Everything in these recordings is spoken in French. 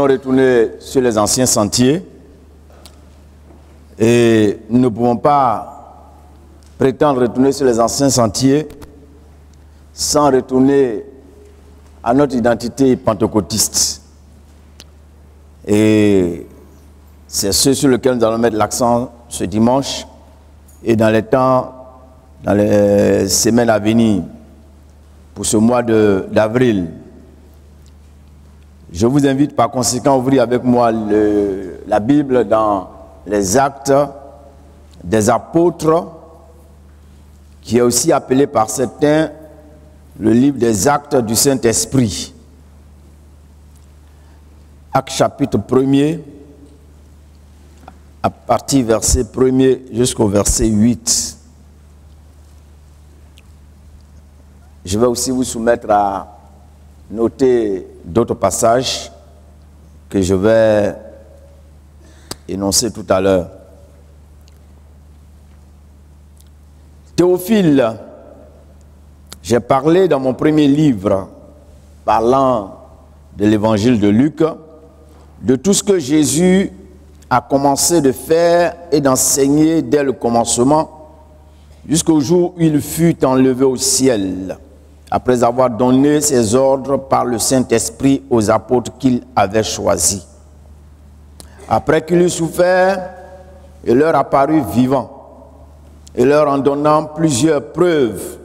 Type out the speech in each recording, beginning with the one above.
voulons retourner sur les anciens sentiers et nous ne pouvons pas prétendre retourner sur les anciens sentiers sans retourner à notre identité pentecôtiste. Et c'est ce sur lequel nous allons mettre l'accent ce dimanche et dans les semaines à venir pour ce mois d'avril. Je vous invite par conséquent à ouvrir avec moi la Bible dans les Actes des Apôtres, qui est aussi appelé par certains le livre des Actes du Saint-Esprit. Actes chapitre 1er, à partir verset 1er jusqu'au verset 8. Je vais aussi vous soumettre à noter d'autres passages que je vais énoncer tout à l'heure. Théophile, j'ai parlé dans mon premier livre, parlant de l'évangile de Luc, de tout ce que Jésus a commencé de faire et d'enseigner dès le commencement, jusqu'au jour où il fut enlevé au ciel, après avoir donné ses ordres par le Saint-Esprit aux apôtres qu'il avait choisis. Après qu'il eut souffert, il leur apparut vivant, et leur en donnant plusieurs preuves,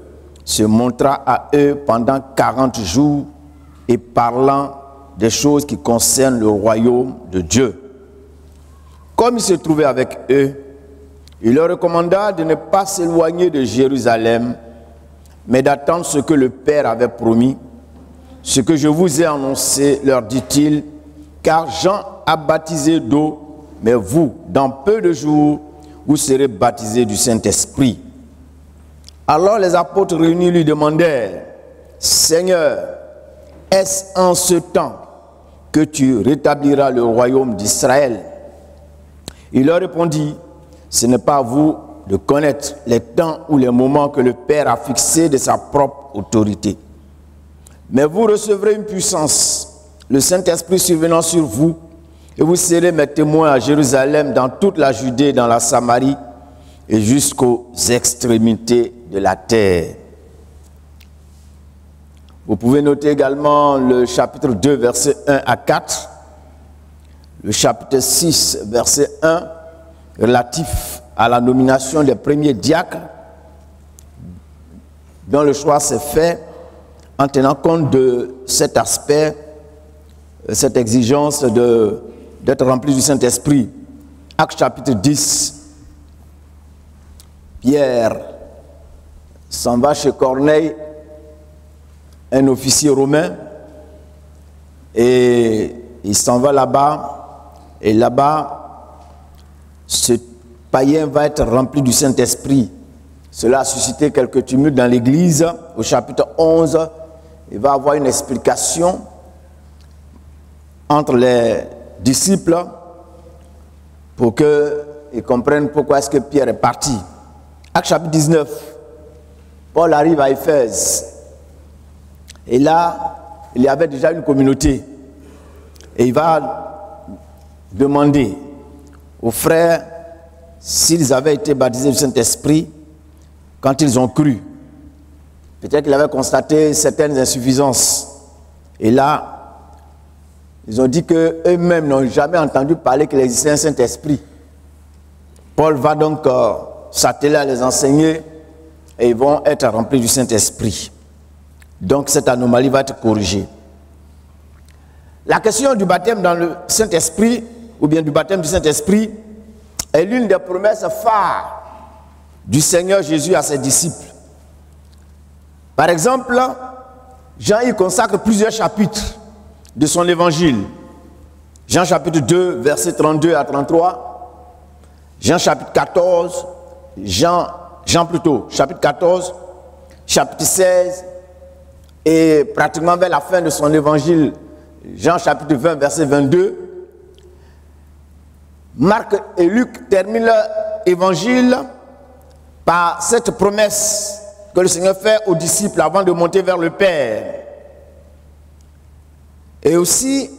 se montra à eux pendant 40 jours et parlant des choses qui concernent le royaume de Dieu. Comme il se trouvait avec eux, il leur recommanda de ne pas s'éloigner de Jérusalem, mais d'attendre ce que le Père avait promis. Ce que je vous ai annoncé, leur dit-il, car Jean a baptisé d'eau, mais vous, dans peu de jours, vous serez baptisés du Saint-Esprit. Alors les apôtres réunis lui demandèrent, Seigneur, est-ce en ce temps que tu rétabliras le royaume d'Israël? Il leur répondit, ce n'est pas à vous de connaître les temps ou les moments que le Père a fixés de sa propre autorité. Mais vous recevrez une puissance, le Saint-Esprit survenant sur vous, et vous serez mes témoins à Jérusalem, dans toute la Judée, dans la Samarie, et jusqu'aux extrémités de la terre. Vous pouvez noter également le chapitre 2, versets 1 à 4, le chapitre 6, verset 1, relatif à la nomination des premiers diacres, dont le choix s'est fait en tenant compte de cet aspect, cette exigence d'être rempli du Saint-Esprit. Actes chapitre 10, Pierre s'en va chez Corneille, un officier romain, et il s'en va là-bas, et là-bas, ce païen va être rempli du Saint-Esprit. Cela a suscité quelques tumultes dans l'Église. Au chapitre 11, il va y avoir une explication entre les disciples pour qu'ils comprennent pourquoi est-ce que Pierre est parti. Acte chapitre 19, Paul arrive à Éphèse. Et là, il y avait déjà une communauté. Et il va demander aux frères s'ils avaient été baptisés du Saint-Esprit quand ils ont cru. Peut-être qu'il avait constaté certaines insuffisances. Et là, ils ont dit qu'eux-mêmes n'ont jamais entendu parler qu'il existait un Saint-Esprit. Paul va donc s'atteler à les enseigner et ils vont être remplis du Saint-Esprit. Donc cette anomalie va être corrigée. La question du baptême dans le Saint-Esprit, ou bien du baptême du Saint-Esprit, est l'une des promesses phares du Seigneur Jésus à ses disciples. Par exemple, Jean y consacre plusieurs chapitres de son évangile. Jean chapitre 2, versets 32 à 33. Jean chapitre 14, chapitre 14, chapitre 16, et pratiquement vers la fin de son évangile, Jean chapitre 20, verset 22. Marc et Luc terminent leur évangile par cette promesse que le Seigneur fait aux disciples avant de monter vers le Père. Et aussi,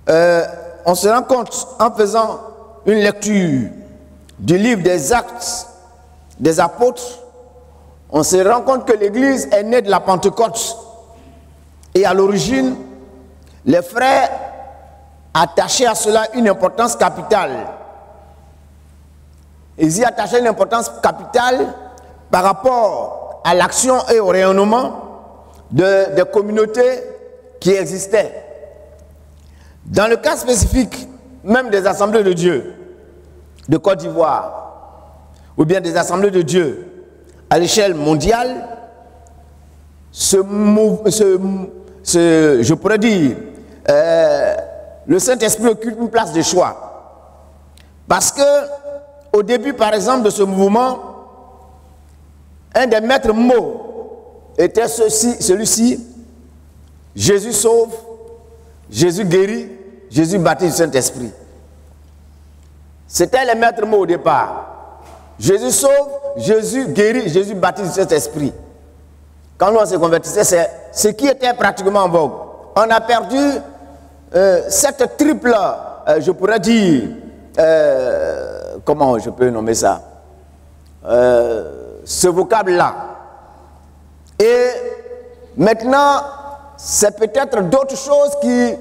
on se rend compte en faisant une lecture du livre des Actes des Apôtres, on se rend compte que l'Église est née de la Pentecôte. Et à l'origine, les frères attachaient à cela une importance capitale. Ils y attachaient une importance capitale par rapport à l'action et au rayonnement des communautés qui existaient. Dans le cas spécifique, même des assemblées de Dieu de Côte d'Ivoire, ou bien des assemblées de Dieu à l'échelle mondiale, je pourrais dire, le Saint-Esprit occupe une place de choix. Parce que, au début, par exemple, de ce mouvement, un des maîtres mots était celui-ci: Jésus sauve, Jésus guérit, Jésus baptise du Saint-Esprit. C'était les maîtres mots au départ. Jésus sauve, Jésus guérit, Jésus baptise du Saint-Esprit. Quand nous on se convertissait, c'est ce qui était pratiquement en vogue. On a perdu cette triple, je pourrais dire, comment je peux nommer ça, ce vocable-là. Et maintenant, c'est peut-être d'autres choses qui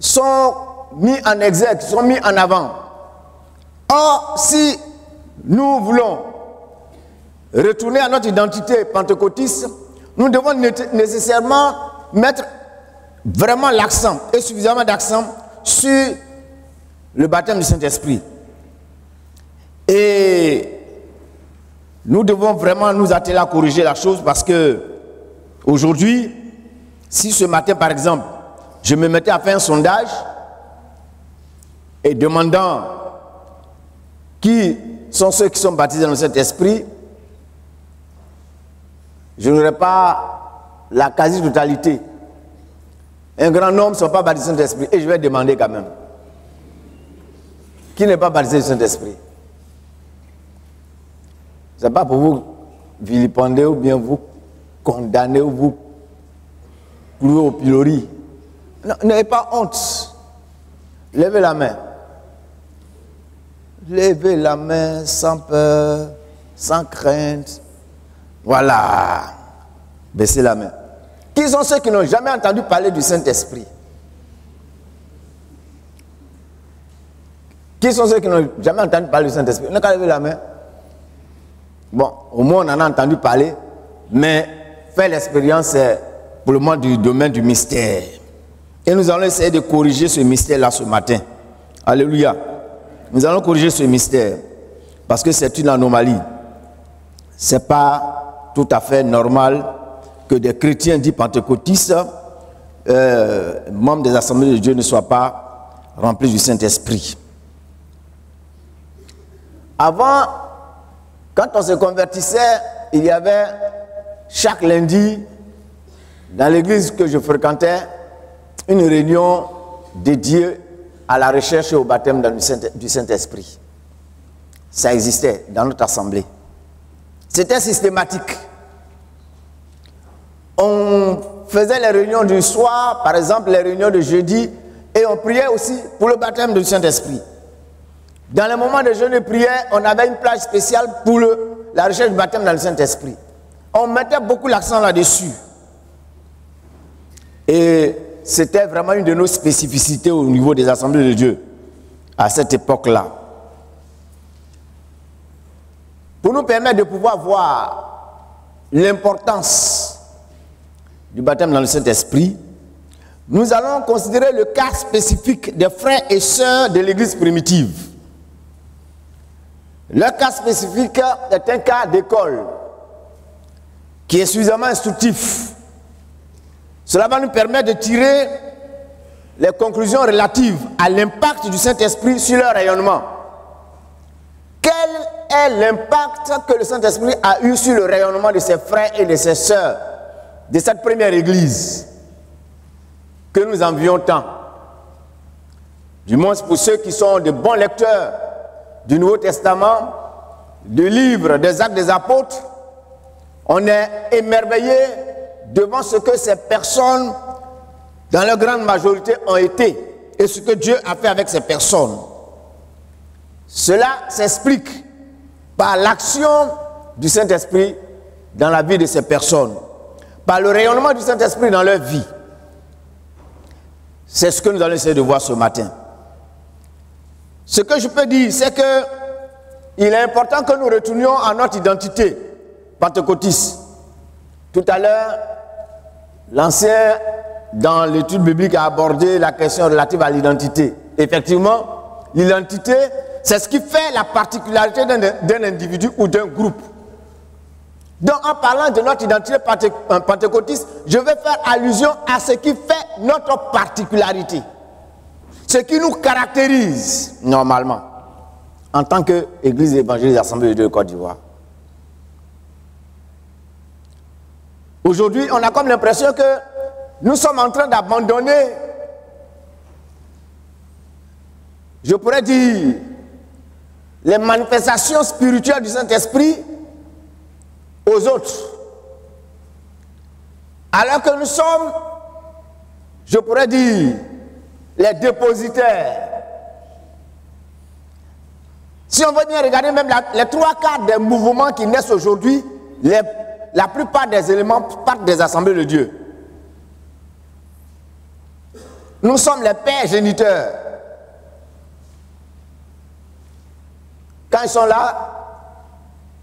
sont mises en exergue, qui sont mises en avant. Or, si nous voulons retourner à notre identité pentecôtiste, nous devons nécessairement mettre vraiment l'accent, et suffisamment d'accent, sur le baptême du Saint-Esprit. Et nous devons vraiment nous atteler à corriger la chose, parce que aujourd'hui, si ce matin, par exemple, je me mettais à faire un sondage et demandant qui sont ceux qui sont baptisés dans le Saint-Esprit, je n'aurais pas la quasi-totalité. Un grand nombre ne sont pas baptisés dans le Saint-Esprit. Et je vais demander quand même. Qui n'est pas baptisé du Saint-Esprit? Ce n'est pas pour vous vilipender ou bien vous condamner ou vous clouer au pilori. N'ayez pas honte. Levez la main. Levez la main sans peur, sans crainte. Voilà. Baissez la main. Qui sont ceux qui n'ont jamais entendu parler du Saint-Esprit? Qui sont ceux qui n'ont jamais entendu parler du Saint-Esprit? On n'a qu'à lever la main. Bon, au moins on en a entendu parler, mais faire l'expérience, c'est pour le moment du domaine du mystère. Et nous allons essayer de corriger ce mystère-là ce matin. Alléluia. Nous allons corriger ce mystère, parce que c'est une anomalie. Ce n'est pas tout à fait normal que des chrétiens dits pentecôtistes, membres des assemblées de Dieu, ne soient pas remplis du Saint-Esprit. Avant, quand on se convertissait, il y avait chaque lundi, dans l'église que je fréquentais, une réunion dédiée à la recherche et au baptême du Saint-Esprit. Ça existait dans notre assemblée. C'était systématique. On faisait les réunions du soir, par exemple les réunions de jeudi, et on priait aussi pour le baptême du Saint-Esprit. Dans les moments de jeûne et prière, on avait une plage spéciale pour la recherche du baptême dans le Saint-Esprit. On mettait beaucoup l'accent là-dessus. Et c'était vraiment une de nos spécificités au niveau des assemblées de Dieu à cette époque-là. Pour nous permettre de pouvoir voir l'importance du baptême dans le Saint-Esprit, nous allons considérer le cas spécifique des frères et sœurs de l'Église primitive. Le cas spécifique est un cas d'école qui est suffisamment instructif. Cela va nous permettre de tirer les conclusions relatives à l'impact du Saint-Esprit sur leur rayonnement. Quel est l'impact que le Saint-Esprit a eu sur le rayonnement de ses frères et de ses sœurs de cette première église que nous envions tant? Du moins pour ceux qui sont de bons lecteurs du Nouveau Testament, du livre des Actes des Apôtres, on est émerveillé devant ce que ces personnes, dans leur grande majorité, ont été et ce que Dieu a fait avec ces personnes. Cela s'explique par l'action du Saint-Esprit dans la vie de ces personnes, par le rayonnement du Saint-Esprit dans leur vie. C'est ce que nous allons essayer de voir ce matin. Ce que je peux dire, c'est que il est important que nous retournions à notre identité pentecôtiste. Tout à l'heure, l'ancien, dans l'étude biblique, a abordé la question relative à l'identité. Effectivement, l'identité, c'est ce qui fait la particularité d'un individu ou d'un groupe. Donc, en parlant de notre identité pentecôtiste, je vais faire allusion à ce qui fait notre particularité. Ce qui nous caractérise, normalement, en tant qu'Église évangélique Assemblée de Dieu de Côte d'Ivoire. Aujourd'hui, on a comme l'impression que nous sommes en train d'abandonner, je pourrais dire, les manifestations spirituelles du Saint-Esprit aux autres. Alors que nous sommes, je pourrais dire, les dépositaires. Si on veut bien regarder même les trois quarts des mouvements qui naissent aujourd'hui, la plupart des éléments partent des assemblées de Dieu. Nous sommes les pères géniteurs. Quand ils sont là,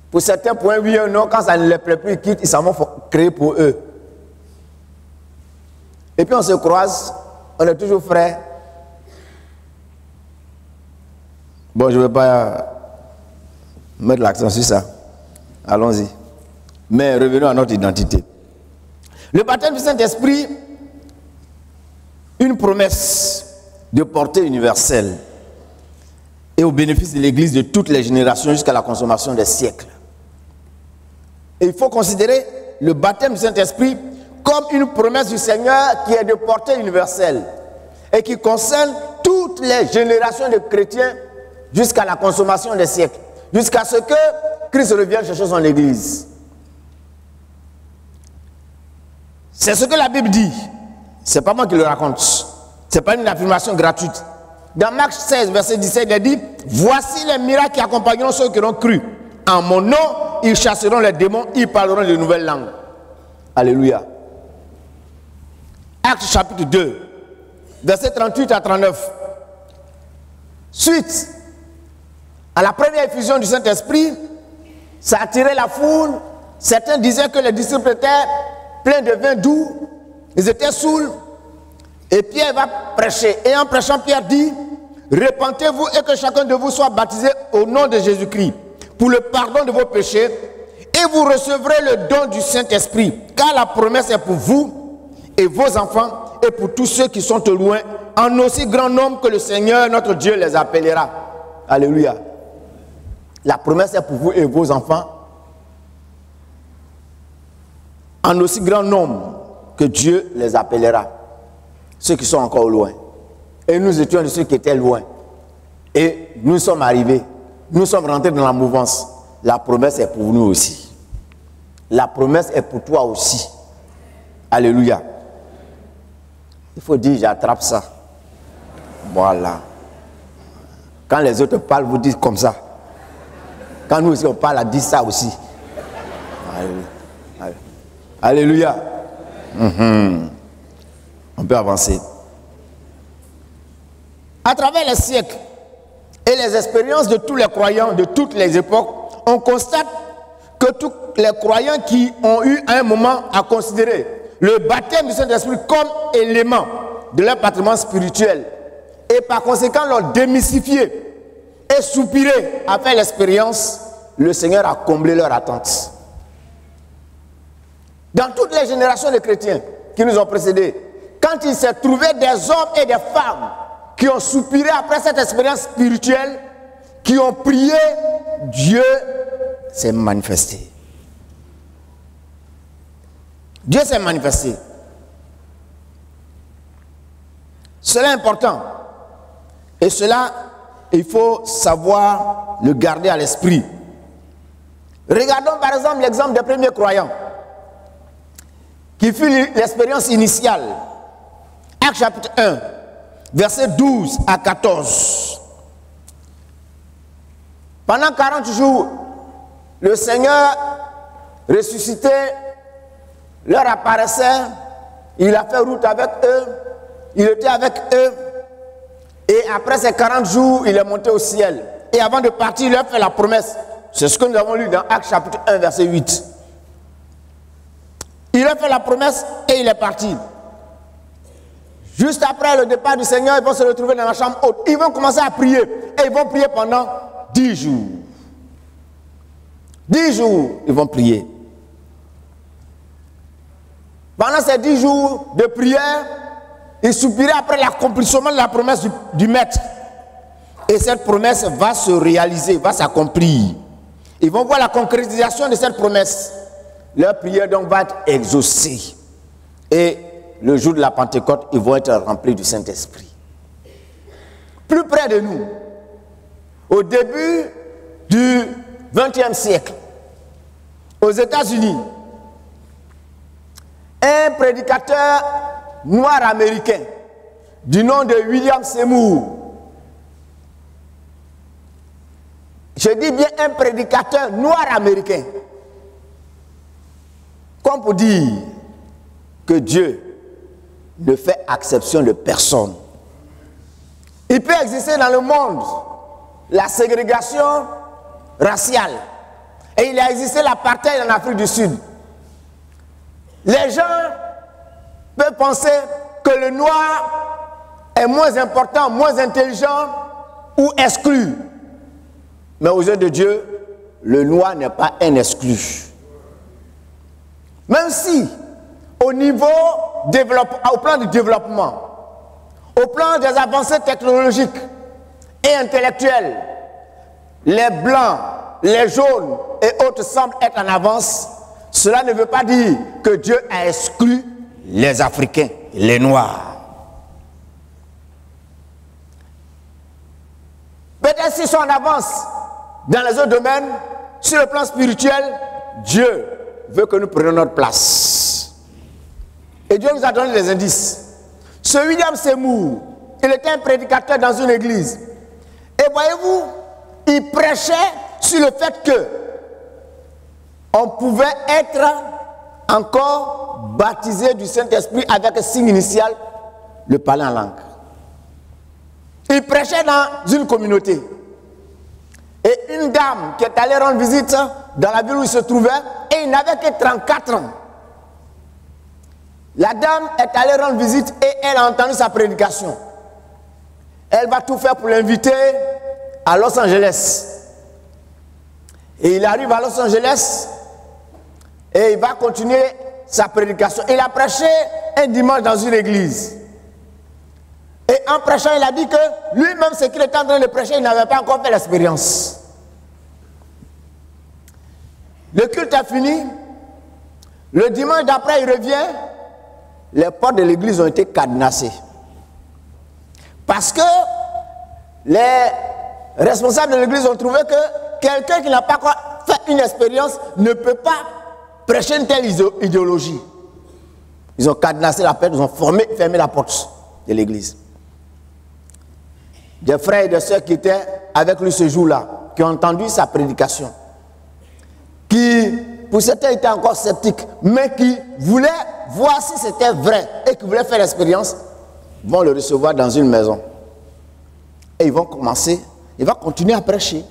pour certains points, oui ou non, quand ça ne les plaît plus, ils quittent, ils s'en vont créer pour eux. Et puis on se croise, on est toujours frères. Bon, je ne vais pas mettre l'accent sur ça. Allons-y. Mais revenons à notre identité. Le baptême du Saint-Esprit, une promesse de portée universelle et au bénéfice de l'Église de toutes les générations jusqu'à la consommation des siècles. Et il faut considérer le baptême du Saint-Esprit comme une promesse du Seigneur qui est de portée universelle et qui concerne toutes les générations de chrétiens jusqu'à la consommation des siècles, jusqu'à ce que Christ revienne chercher son Église. C'est ce que la Bible dit. C'est pas moi qui le raconte. C'est pas une affirmation gratuite. Dans Marc 16, verset 17, il est dit: voici les miracles qui accompagneront ceux qui auront cru. En mon nom, ils chasseront les démons, ils parleront de nouvelles langues. Alléluia. Actes chapitre 2, verset 38 à 39. Suite à la première effusion du Saint-Esprit, ça a attiré la foule. Certains disaient que les disciples étaient pleins de vin doux, ils étaient saouls. Et Pierre va prêcher. Et en prêchant, Pierre dit: repentez-vous et que chacun de vous soit baptisé au nom de Jésus-Christ pour le pardon de vos péchés, et vous recevrez le don du Saint-Esprit, car la promesse est pour vous et vos enfants et pour tous ceux qui sont au loin, en aussi grand nombre que le Seigneur notre Dieu les appellera. Alléluia. La promesse est pour vous et vos enfants, en aussi grand nombre que Dieu les appellera. Ceux qui sont encore loin. Et nous étions de ceux qui étaient loin. Et nous sommes arrivés. Nous sommes rentrés dans la mouvance. La promesse est pour nous aussi. La promesse est pour toi aussi. Alléluia. Il faut dire: j'attrape ça. Voilà. Quand les autres parlent, vous dites comme ça. Quand nous aussi on parle, on dit ça aussi. Alléluia. Alléluia. On peut avancer. À travers les siècles et les expériences de tous les croyants de toutes les époques, on constate que tous les croyants qui ont eu à un moment à considérer le baptême du Saint-Esprit comme élément de leur patrimoine spirituel et par conséquent l'ont démystifié et soupiré à faire l'expérience, le Seigneur a comblé leur attente. Dans toutes les générations de chrétiens qui nous ont précédés, quand il s'est trouvé des hommes et des femmes qui ont soupiré après cette expérience spirituelle, qui ont prié, Dieu s'est manifesté. Dieu s'est manifesté. Cela est important. Et cela, il faut savoir le garder à l'esprit. Regardons par exemple l'exemple des premiers croyants, qui fut l'expérience initiale. Actes chapitre 1, versets 12 à 14. Pendant 40 jours, le Seigneur ressuscité leur apparaissait, il a fait route avec eux, il était avec eux, et après ces 40 jours, il est monté au ciel. Et avant de partir, il leur fait la promesse. C'est ce que nous avons lu dans Actes chapitre 1, verset 8. Il leur fait la promesse et il est parti. Juste après le départ du Seigneur, ils vont se retrouver dans la chambre haute. Ils vont commencer à prier. Et ils vont prier pendant 10 jours. 10 jours, ils vont prier. Pendant ces 10 jours de prière, ils soupiraient après l'accomplissement de la promesse du Maître. Et cette promesse va se réaliser, va s'accomplir. Ils vont voir la concrétisation de cette promesse. Leur prière donc va être exaucée. Et le jour de la Pentecôte, ils vont être remplis du Saint-Esprit. Plus près de nous, au début du XXe siècle, aux États-Unis, un prédicateur noir américain du nom de William Seymour, je dis bien un prédicateur noir américain, comme pour dire que Dieu ne fait exception de personne. Il peut exister dans le monde la ségrégation raciale et il a existé l'apartheid en Afrique du Sud. Les gens peuvent penser que le noir est moins important, moins intelligent ou exclu. Mais aux yeux de Dieu, le noir n'est pas un exclu. Même si, au plan du développement, au plan des avancées technologiques et intellectuelles, les blancs, les jaunes et autres semblent être en avance, cela ne veut pas dire que Dieu a exclu les Africains, les Noirs. Peut-être s'ils sont en avance dans les autres domaines, sur le plan spirituel, Dieu veut que nous prenions notre place. Et Dieu nous a donné des indices. Ce William Seymour, il était un prédicateur dans une église. Et voyez-vous, il prêchait sur le fait que on pouvait être encore baptisé du Saint-Esprit avec un signe initial, le parler en langue. Il prêchait dans une communauté. Et une dame qui est allée rendre visite dans la ville où il se trouvait, et il n'avait que 34 ans. La dame est allée rendre visite et elle a entendu sa prédication. Elle va tout faire pour l'inviter à Los Angeles. Et il arrive à Los Angeles et il va continuer sa prédication. Il a prêché un dimanche dans une église. Et en prêchant, il a dit que lui-même, ce qu'il était en train de prêcher, il n'avait pas encore fait l'expérience. Le culte a fini. Le dimanche d'après, il revient. Les portes de l'église ont été cadenassées. Parce que les responsables de l'église ont trouvé que quelqu'un qui n'a pas encore fait une expérience ne peut pas prêcher une telle idéologie. Ils ont cadenassé la porte, ils ont fermé la porte de l'église. Des frères et des sœurs qui étaient avec lui ce jour-là, qui ont entendu sa prédication, qui, pour certains, étaient encore sceptiques, mais qui voulaient voir si c'était vrai et qui voulaient faire l'expérience, vont le recevoir dans une maison. Et ils vont commencer, il va continuer à prêcher.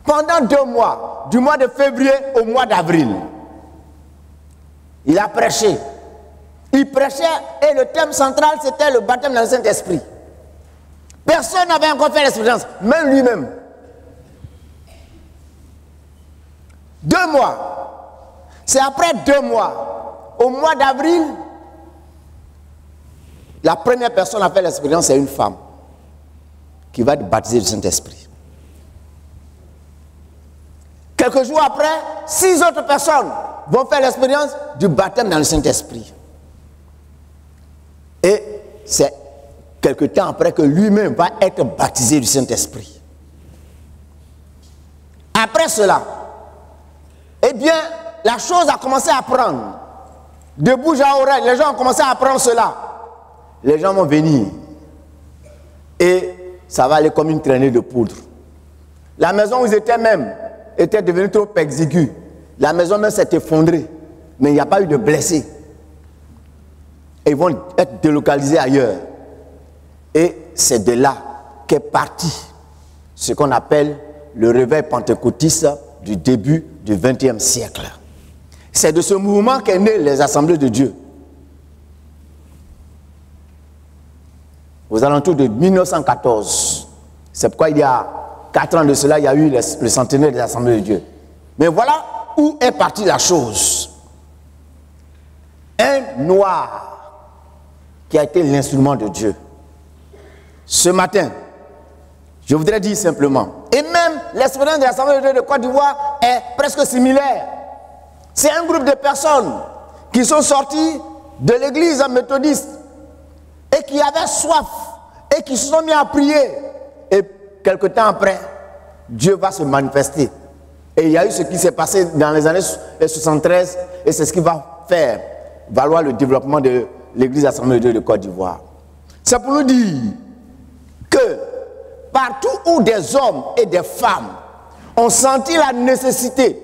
Pendant 2 mois, du mois de février au mois d'avril, il a prêché. Il prêchait et le thème central, c'était le baptême dans le Saint-Esprit. Personne n'avait encore fait l'expérience, même lui-même. 2 mois. C'est après 2 mois, au mois d'avril, la première personne à faire l'expérience, c'est une femme qui va être baptisée du Saint-Esprit. Quelques jours après, 6 autres personnes vont faire l'expérience du baptême dans le Saint-Esprit. Et c'est quelque temps après que lui-même va être baptisé du Saint-Esprit. Après cela, eh bien, la chose a commencé à prendre. De bouche à oreille, les gens ont commencé à apprendre cela. Les gens vont venir et ça va aller comme une traînée de poudre. La maison où ils étaient même était devenue trop exiguë. La maison même s'est effondrée, mais il n'y a pas eu de blessés. Et ils vont être délocalisés ailleurs. Et c'est de là qu'est parti ce qu'on appelle le réveil pentecôtiste du début du XXe siècle. C'est de ce mouvement qu'est né les assemblées de Dieu. Aux alentours de 1914. C'est pourquoi il y a 4 ans de cela, il y a eu le centenaire des assemblées de Dieu. Mais voilà où est partie la chose. Un noir qui a été l'instrument de Dieu. Ce matin, je voudrais dire simplement, et même l'expérience de l'Assemblée de Dieu de Côte d'Ivoire est presque similaire. C'est un groupe de personnes qui sont sorties de l'église méthodiste et qui avaient soif et qui se sont mis à prier. Et quelque temps après, Dieu va se manifester. Et il y a eu ce qui s'est passé dans les années 73 et c'est ce qui va faire valoir le développement de l'église Assemblée de Dieu de Côte d'Ivoire. C'est pour nous dire que partout où des hommes et des femmes ont senti la nécessité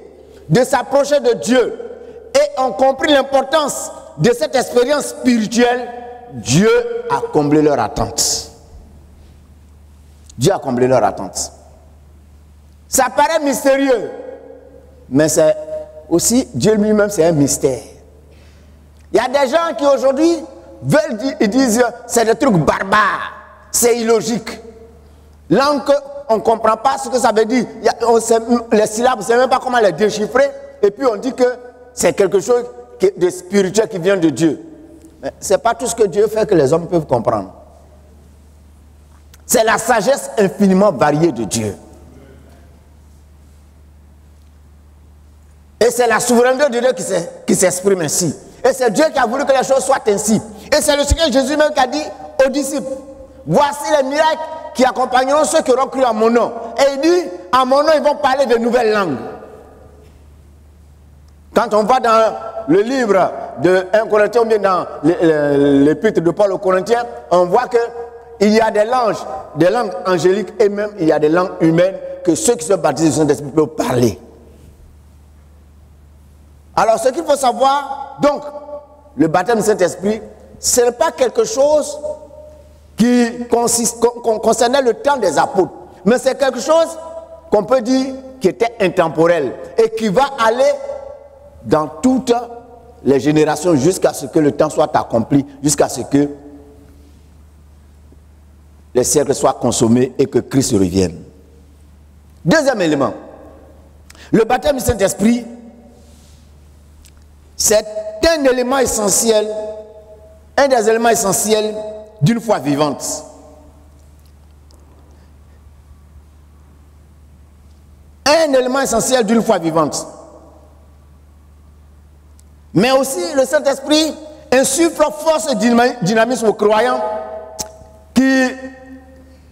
de s'approcher de Dieu et ont compris l'importance de cette expérience spirituelle, Dieu a comblé leur attente. Dieu a comblé leur attente. Ça paraît mystérieux, mais c'est aussi, Dieu lui-même, c'est un mystère. Il y a des gens qui aujourd'hui veulent dire, ils disent, c'est des trucs barbares, c'est illogique. Langue, on ne comprend pas ce que ça veut dire. Les syllabes, on ne sait même pas comment les déchiffrer. Et puis on dit que c'est quelque chose de spirituel qui vient de Dieu. Mais ce n'est pas tout ce que Dieu fait que les hommes peuvent comprendre. C'est la sagesse infiniment variée de Dieu. Et c'est la souveraineté de Dieu qui s'exprime ainsi. Et c'est Dieu qui a voulu que les choses soient ainsi. Et c'est le Seigneur Jésus même qui a dit aux disciples, voici les miracles qui accompagneront ceux qui auront cru en mon nom. Et il dit, en mon nom, ils vont parler de nouvelles langues. Quand on va dans le livre de 1 Corinthiens, ou bien dans l'épître de Paul aux Corinthiens, on voit qu'il y a des langues angéliques, et même il y a des langues humaines que ceux qui se baptisent du Saint-Esprit peuvent parler. Alors ce qu'il faut savoir, donc, le baptême du Saint-Esprit, ce n'est pas quelque chose qui concernait le temps des apôtres, mais c'est quelque chose qu'on peut dire qui était intemporel et qui va aller dans toutes les générations jusqu'à ce que le temps soit accompli, jusqu'à ce que les siècles soient consommés et que Christ revienne. Deuxième élément, le baptême du Saint-Esprit, c'est un élément essentiel, un des éléments essentiels d'une foi vivante. Un élément essentiel d'une foi vivante. Mais aussi le Saint-Esprit insuffle force et dynamisme aux croyants qui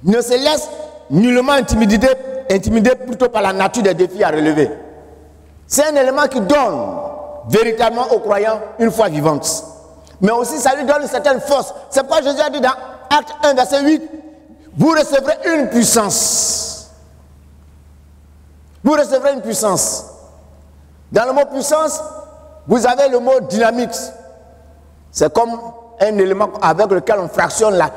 ne se laissent nullement intimider plutôt par la nature des défis à relever. C'est un élément qui donne véritablement aux croyants une foi vivante. Mais aussi ça lui donne une certaine force. C'est pourquoi Jésus a dit dans Acte 1, verset 8, vous recevrez une puissance. Vous recevrez une puissance. Dans le mot puissance, vous avez le mot dynamique. C'est comme un élément avec lequel on fractionne la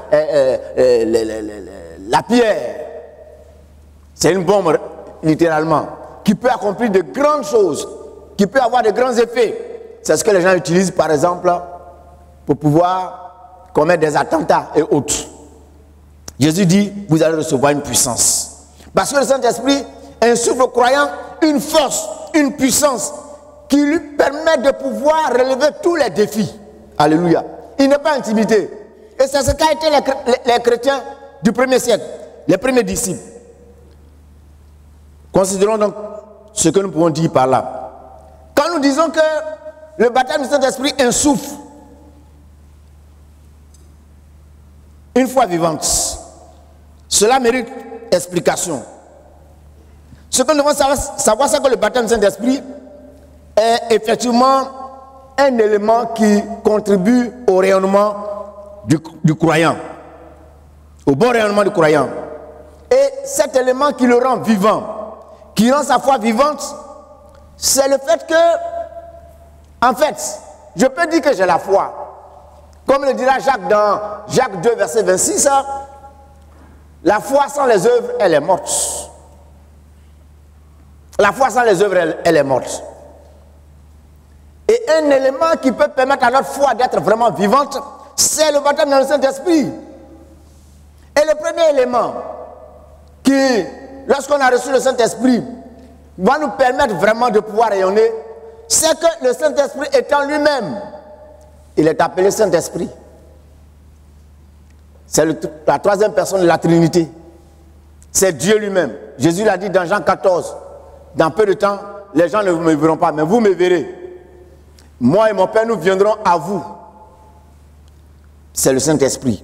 pierre. C'est une bombe, littéralement, qui peut accomplir de grandes choses, qui peut avoir de grands effets. C'est ce que les gens utilisent, par exemple, pour pouvoir commettre des attentats et autres. Jésus dit, vous allez recevoir une puissance. Parce que le Saint-Esprit insuffle aux croyants une force, une puissance qui lui permet de pouvoir relever tous les défis. Alléluia. Il n'est pas intimidé. Et c'est ce qu'a été les chrétiens du premier siècle, les premiers disciples. Considérons donc ce que nous pouvons dire par là. Quand nous disons que le baptême du Saint-Esprit insuffle une foi vivante, cela mérite explication. Ce que nous devons savoir, c'est que le baptême du Saint-Esprit est effectivement un élément qui contribue au rayonnement du croyant. au bon rayonnement du croyant. Et cet élément qui le rend vivant, qui rend sa foi vivante, c'est le fait que, en fait, je peux dire que j'ai la foi. Comme le dira Jacques dans Jacques 2, verset 26, la foi sans les œuvres, elle est morte. La foi sans les œuvres, elle est morte. Et un élément qui peut permettre à notre foi d'être vraiment vivante, c'est le baptême dans le Saint-Esprit. Et le premier élément qui, lorsqu'on a reçu le Saint-Esprit, va nous permettre vraiment de pouvoir rayonner, c'est que le Saint-Esprit étant lui-même, il est appelé Saint-Esprit. C'est la troisième personne de la Trinité. C'est Dieu lui-même. Jésus l'a dit dans Jean 14. Dans peu de temps, les gens ne me verront pas, mais vous me verrez. Moi et mon Père, nous viendrons à vous. C'est le Saint-Esprit.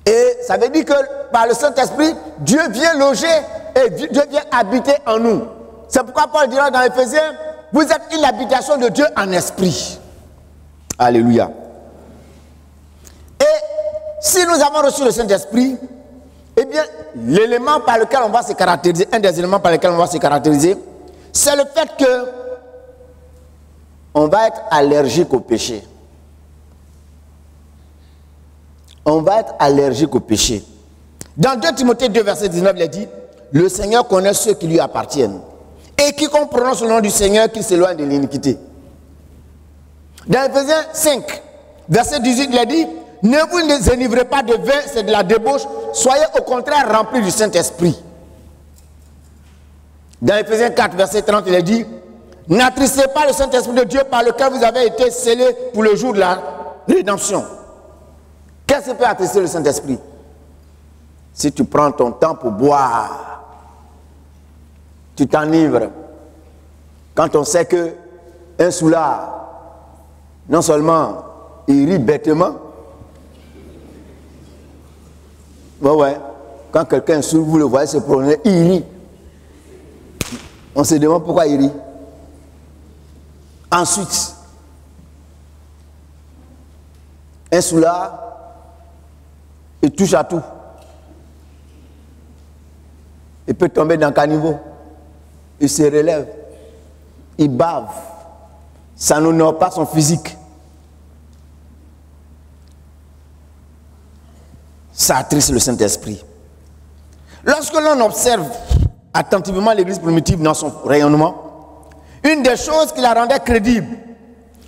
Et ça veut dire que par le Saint-Esprit, Dieu vient loger et Dieu vient habiter en nous. C'est pourquoi Paul dira dans Éphésiens, vous êtes une habitation de Dieu en esprit. Alléluia. Et si nous avons reçu le Saint-Esprit, eh bien, l'élément par lequel on va se caractériser, un des éléments par lesquels on va se caractériser, c'est le fait que on va être allergique au péché. On va être allergique au péché. Dans 2 Timothée 2, verset 19, il est dit, le Seigneur connaît ceux qui lui appartiennent. Et quiconque prononce le nom du Seigneur, qui s'éloigne de l'iniquité. Dans Éphésiens 5, verset 18, il est dit, ne vous enivrez pas de vin, c'est de la débauche, soyez au contraire remplis du Saint-Esprit. Dans Éphésiens 4, verset 30, il est dit, n'attristez pas le Saint-Esprit de Dieu par lequel vous avez été scellés pour le jour de la rédemption. Qu'est-ce qui peut attrister le Saint-Esprit? Si tu prends ton temps pour boire, tu t'enivres. Quand on sait que un soulard, non seulement il rit bêtement, ouais, quand quelqu'un est sourd, vous le voyez se promener, il rit. On se demande pourquoi il rit. Ensuite, un soulard, il touche à tout. Il peut tomber dans le caniveau. Il se relève. Il bave. Ça n'honore pas son physique. Ça attriste le Saint-Esprit. Lorsque l'on observe attentivement l'Église primitive dans son rayonnement, une des choses qui la rendait crédible,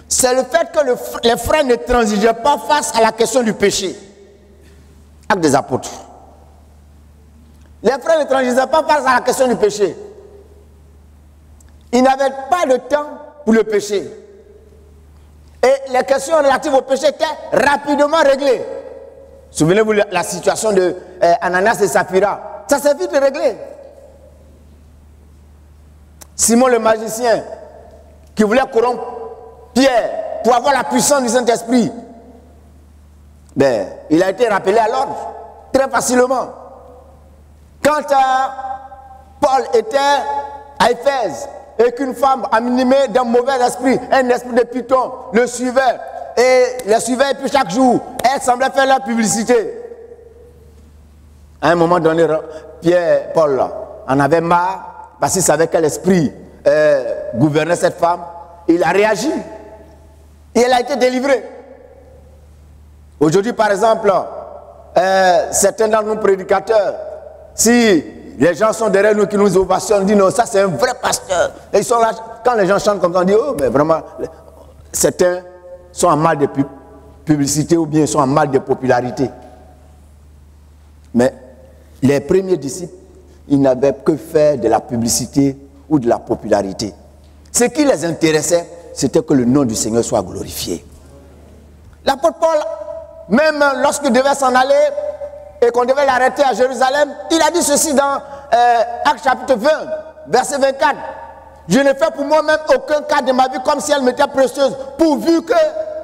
c'est le fait que les frères ne transigeaient pas face à la question du péché. Actes des apôtres. Les frères ne transigeaient pas face à la question du péché. Ils n'avaient pas de temps pour le péché. Et les questions relatives au péché étaient rapidement réglées. Souvenez-vous de la situation de Ananias et Saphira. Ça s'est vite réglé. Simon le magicien, qui voulait corrompre Pierre pour avoir la puissance du Saint-Esprit, ben, il a été rappelé à l'ordre très facilement. Quand Paul était à Éphèse et qu'une femme animée d'un mauvais esprit, un esprit de python, le suivait et le suivait, et puis chaque jour, elle semblait faire la publicité. À un moment donné, Paul en avait marre parce qu'il savait quel esprit gouvernait cette femme. Il a réagi et elle a été délivrée. Aujourd'hui, par exemple, certains d'entre nous prédicateurs, si les gens sont derrière nous qui nous ovationnent, on dit non, ça c'est un vrai pasteur. Et ils sont là, quand les gens chantent comme ça, on dit oh, mais vraiment, certains sont en mal de publicité ou bien ils sont en mal de popularité. Mais les premiers disciples, ils n'avaient que faire de la publicité ou de la popularité. Ce qui les intéressait, c'était que le nom du Seigneur soit glorifié. L'apôtre Paul, même lorsqu'il devait s'en aller et qu'on devait l'arrêter à Jérusalem, il a dit ceci dans Actes chapitre 20, verset 24. Je ne fais pour moi-même aucun cas de ma vie comme si elle m'était précieuse, pourvu que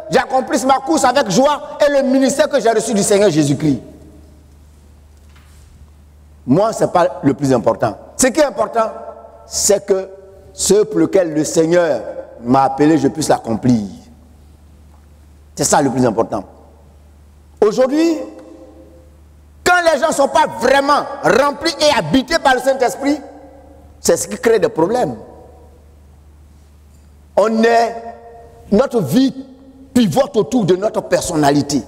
j'accomplisse ma course avec joie et le ministère que j'ai reçu du Seigneur Jésus-Christ. Moi, ce n'est pas le plus important. Ce qui est important, c'est que ce pour lequel le Seigneur m'a appelé, je puisse l'accomplir. C'est ça le plus important. Aujourd'hui, quand les gens ne sont pas vraiment remplis et habités par le Saint-Esprit, c'est ce qui crée des problèmes. Notre vie pivote autour de notre personnalité.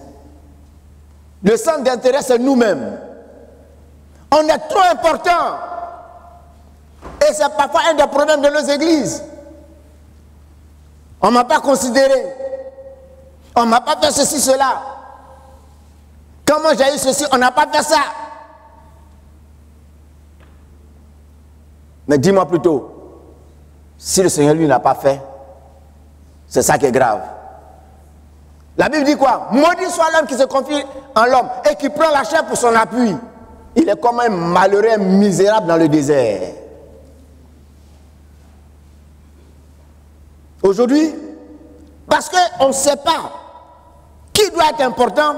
Le centre d'intérêt, c'est nous-mêmes. On est trop important. Et c'est parfois un des problèmes de nos églises. On ne m'a pas considéré. On ne m'a pas fait ceci, cela. Comment j'ai eu ceci, on n'a pas fait ça. Mais dis-moi plutôt, si le Seigneur lui n'a pas fait, c'est ça qui est grave. La Bible dit quoi? Maudit soit l'homme qui se confie en l'homme et qui prend la chair pour son appui. Il est comme un malheureux, un misérable dans le désert. Aujourd'hui, parce qu'on ne sait pas qui doit être important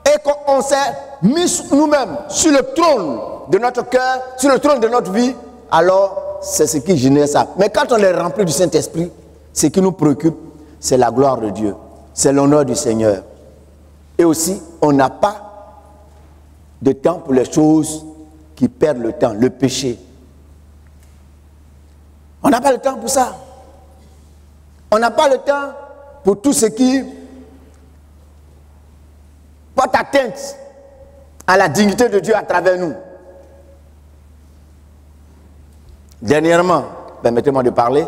et qu'on s'est mis nous-mêmes sur le trône de notre cœur, sur le trône de notre vie, alors c'est ce qui génère ça. Mais quand on est rempli du Saint-Esprit, ce qui nous préoccupe, c'est la gloire de Dieu, c'est l'honneur du Seigneur. Et aussi, on n'a pas de temps pour les choses qui perdent le temps, le péché. On n'a pas le temps pour ça. On n'a pas le temps pour tout ce qui porte atteinte à la dignité de Dieu à travers nous. Dernièrement, permettez-moi de parler,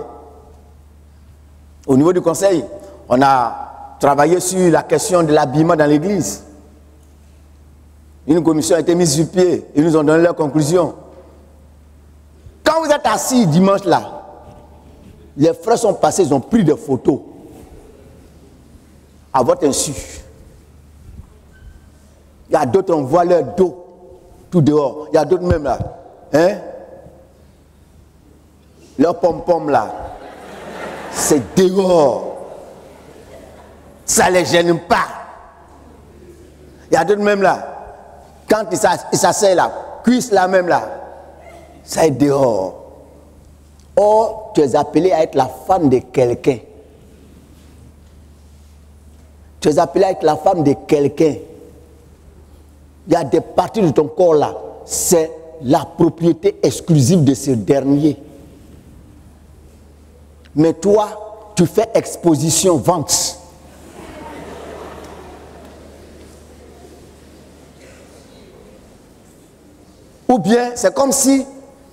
au niveau du conseil, on a travaillé sur la question de l'habillement dans l'église. Une commission a été mise sur pied, ils nous ont donné leurs conclusions. Quand vous êtes assis dimanche là, les frères sont passés, ils ont pris des photos à votre insu. Il y a d'autres, on voit leur dos tout dehors. Il y a d'autres même là. Hein? Leur pom-pom là, c'est dehors. Ça ne les gêne pas. Il y a d'autres même là. Quand ils s'asseyent là, cuisse là même là, ça est dehors. Or, tu es appelé à être la femme de quelqu'un. Tu es appelé à être la femme de quelqu'un. Il y a des parties de ton corps là, c'est la propriété exclusive de ce dernier. Mais toi, tu fais exposition, vente. Ou bien, c'est comme si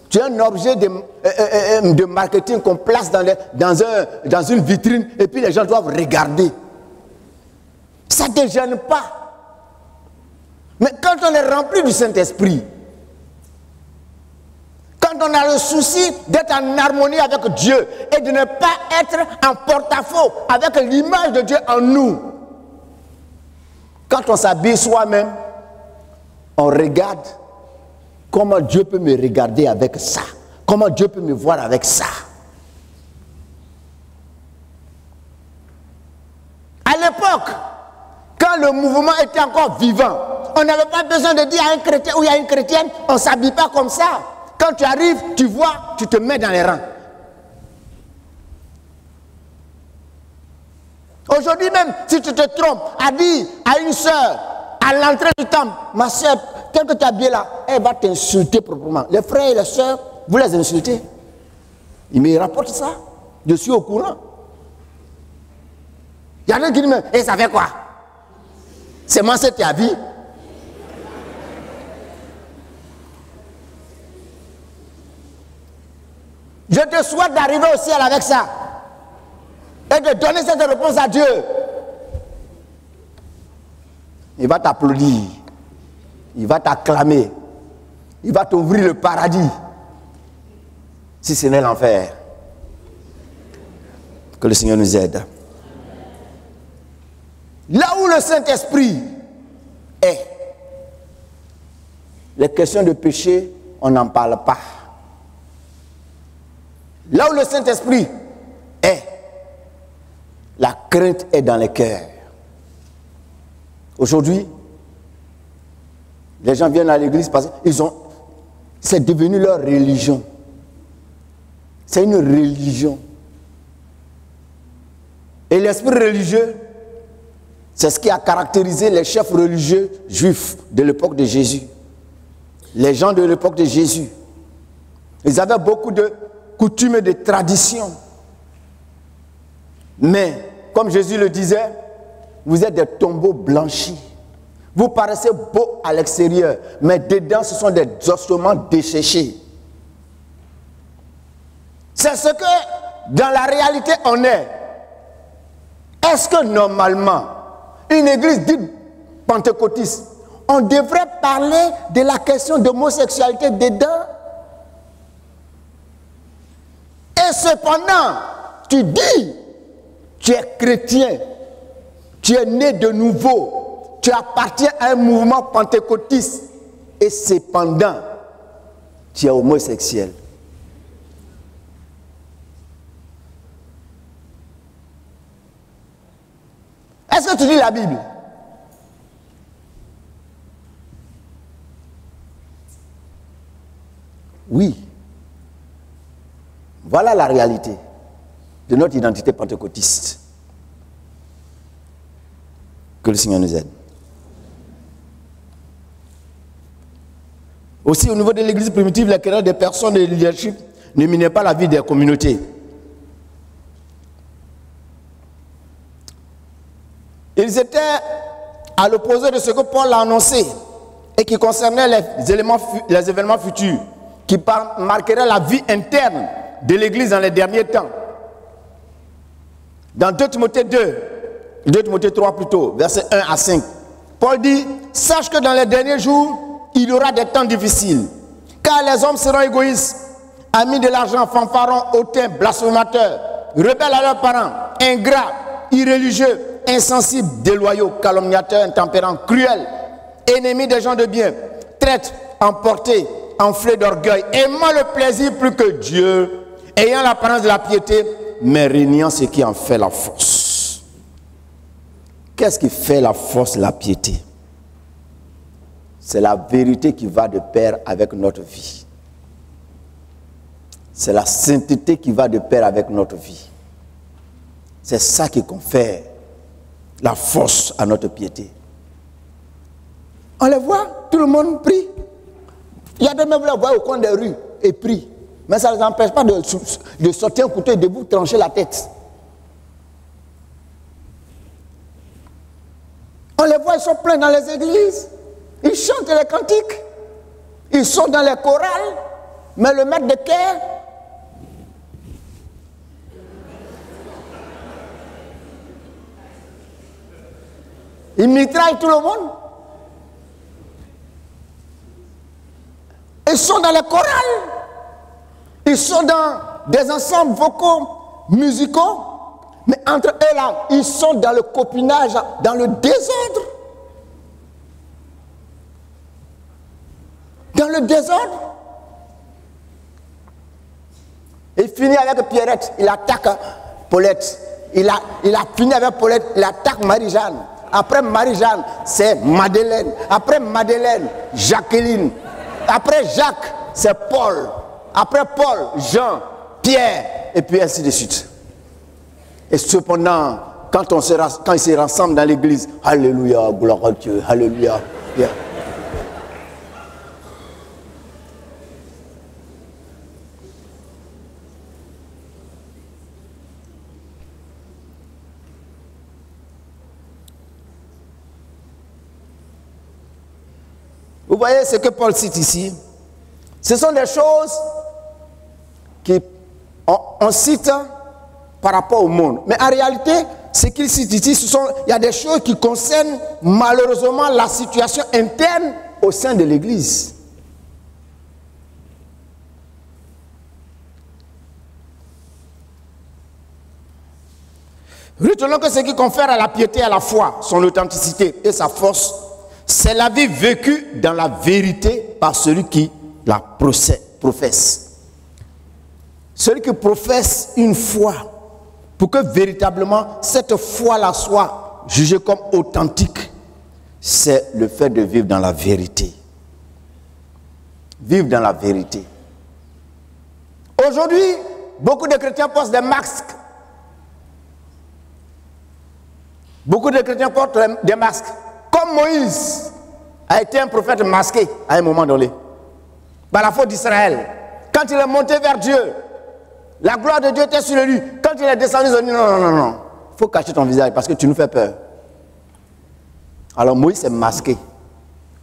tu es un objet de marketing qu'on place dans une vitrine et puis les gens doivent regarder. Ça ne te gêne pas. Mais quand on est rempli du Saint-Esprit, quand on a le souci d'être en harmonie avec Dieu et de ne pas être en porte-à-faux avec l'image de Dieu en nous, quand on s'habille soi-même, on regarde comment Dieu peut me regarder avec ça, comment Dieu peut me voir avec ça. À l'époque, quand le mouvement était encore vivant, on n'avait pas besoin de dire à un chrétien ou à une chrétienne, on ne s'habille pas comme ça. Quand tu arrives, tu vois, tu te mets dans les rangs. Aujourd'hui même, si tu te trompes, à dire à une soeur, à l'entrée du temple, ma soeur, tel que tu es habillé là, elle va t'insulter proprement. Les frères et les soeurs, vous les insultez. Ils me rapportent ça. Je suis au courant. Il y en a qui disent, et ça fait quoi? C'est moi qui t'ai habillé. Je te souhaite d'arriver au ciel avec ça et de donner cette réponse à Dieu. Il va t'applaudir, il va t'acclamer, il va t'ouvrir le paradis, si ce n'est l'enfer. Que le Seigneur nous aide. Là où le Saint-Esprit est, les questions de péché, on n'en parle pas. Là où le Saint-Esprit est, la crainte est dans les cœurs. Aujourd'hui, les gens viennent à l'église parce que c'est devenu leur religion. C'est une religion. Et l'esprit religieux, c'est ce qui a caractérisé les chefs religieux juifs de l'époque de Jésus. les gens de l'époque de Jésus, ils avaient beaucoup de coutumes et de traditions. Mais, comme Jésus le disait, vous êtes des tombeaux blanchis. Vous paraissez beaux à l'extérieur, mais dedans, ce sont des ossements desséchés. C'est ce que, dans la réalité, on est. Est-ce que, normalement, une église dite pentecôtiste, on devrait parler de la question d'homosexualité dedans? Et cependant, tu dis, tu es chrétien, tu es né de nouveau, tu appartiens à un mouvement pentecôtiste, et cependant, tu es homosexuel. Est-ce que tu lis la Bible? Oui. Voilà la réalité de notre identité pentecôtiste. Que le Seigneur nous aide. Aussi, au niveau de l'église primitive, les querelles des personnes de leadership ne minaient pas la vie des communautés. Ils étaient à l'opposé de ce que Paul a annoncé et qui concernait les événements futurs qui marqueraient la vie interne de l'église dans les derniers temps. Dans 2 Timothée 3 plutôt, versets 1 à 5, Paul dit, sache que dans les derniers jours, il y aura des temps difficiles, car les hommes seront égoïstes, amis de l'argent, fanfarons, hautains, blasphémateurs, rebelles à leurs parents, ingrats, irréligieux, insensibles, déloyaux, calomniateurs, intempérants, cruels, ennemis des gens de bien, traîtres, emportés, enflés d'orgueil, aimant le plaisir plus que Dieu, ayant l'apparence de la piété, mais régnant ce qui en fait la force. Qu'est-ce qui fait la force de la piété? C'est la vérité qui va de pair avec notre vie. C'est la sainteté qui va de pair avec notre vie. C'est ça qui confère la force à notre piété. On les voit, tout le monde prie. Il y a des gens qui les voient au coin des rues et prient. Mais ça ne les empêche pas de sortir un couteau et de vous trancher la tête. On les voit, ils sont pleins dans les églises. Ils chantent les cantiques. Ils sont dans les chorales. Mais le maître de chœur, il mitraille tout le monde. Ils sont dans les chorales. Ils sont dans des ensembles vocaux, musicaux. Mais entre eux là, ils sont dans le copinage, dans le désordre. Dans le désordre. Il finit avec Pierrette, il attaque Paulette. Il a fini avec Paulette, il attaque Marie-Jeanne. Après Marie-Jeanne, c'est Madeleine. Après Madeleine, Jacqueline. Après Jacques, c'est Paul. Après Paul, Jean, Pierre, et puis ainsi de suite. Et cependant, quand ils se rassemblent dans l'église, alléluia, gloire à Dieu, alléluia. Yeah. Vous voyez ce que Paul cite ici? Ce sont des choses qu'on cite par rapport au monde. Mais en réalité, ce qu'il cite ici, il y a des choses qui concernent malheureusement la situation interne au sein de l'Église. Retenons que ce qui confère à la piété et à la foi, son authenticité et sa force, c'est la vie vécue dans la vérité par celui qui la professe. Celui qui professe une foi, pour que véritablement cette foi-là soit jugée comme authentique, c'est le fait de vivre dans la vérité. Vivre dans la vérité. Aujourd'hui, beaucoup de chrétiens portent des masques. Beaucoup de chrétiens portent des masques. Comme Moïse a été un prophète masqué à un moment donné. par la faute d'Israël. Quand il est monté vers Dieu, la gloire de Dieu était sur lui. Quand il est descendu, ils ont dit non. Il faut cacher ton visage parce que tu nous fais peur. Alors Moïse s'est masqué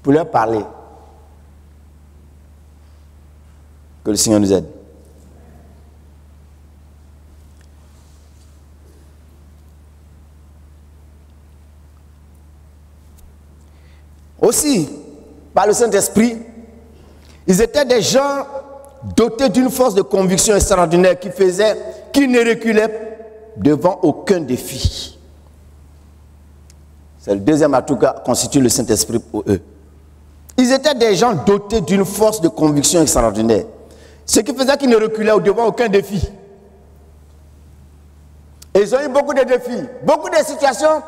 pour leur parler. Que le Seigneur nous aide. Aussi, par le Saint-Esprit, ils étaient des gens dotés d'une force de conviction extraordinaire qui ne reculaient devant aucun défi. C'est le deuxième atout qu'a constitué le Saint-Esprit pour eux. Ils étaient des gens dotés d'une force de conviction extraordinaire. Ce qui faisait qu'ils ne reculaient devant aucun défi. Et ils ont eu beaucoup de défis, beaucoup de situations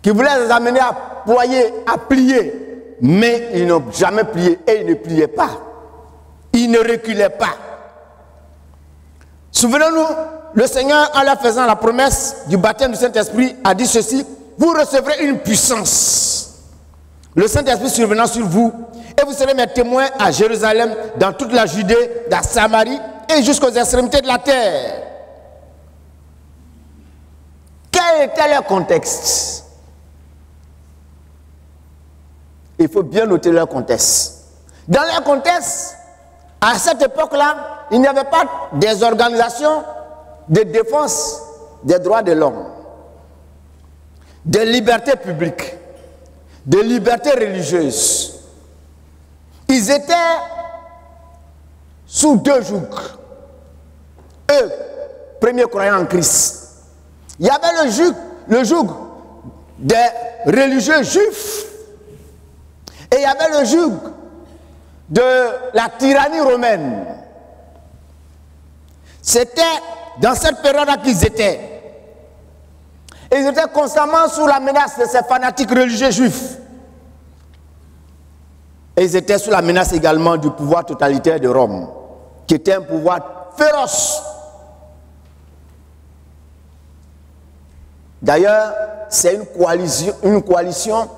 qui voulaient les amener à ployer, à plier. Mais ils n'ont jamais plié et ils ne pliaient pas. Ils ne reculaient pas. Souvenons-nous, le Seigneur, en leur faisant la promesse du baptême du Saint-Esprit, a dit ceci: vous recevrez une puissance. Le Saint-Esprit survenant sur vous, et vous serez mes témoins à Jérusalem, dans toute la Judée, dans Samarie et jusqu'aux extrémités de la terre. Quel était leur contexte? Il faut bien noter leur contexte. Dans leur contexte, à cette époque-là, il n'y avait pas des organisations de défense des droits de l'homme, des libertés publiques, des libertés religieuses. Ils étaient sous deux jougs. Eux, premiers croyants en Christ. Il y avait le joug des religieux juifs. Et il y avait le joug de la tyrannie romaine. C'était dans cette période-là qu'ils étaient. Et ils étaient constamment sous la menace de ces fanatiques religieux juifs. Et ils étaient sous la menace également du pouvoir totalitaire de Rome, qui était un pouvoir féroce. D'ailleurs, c'est une coalition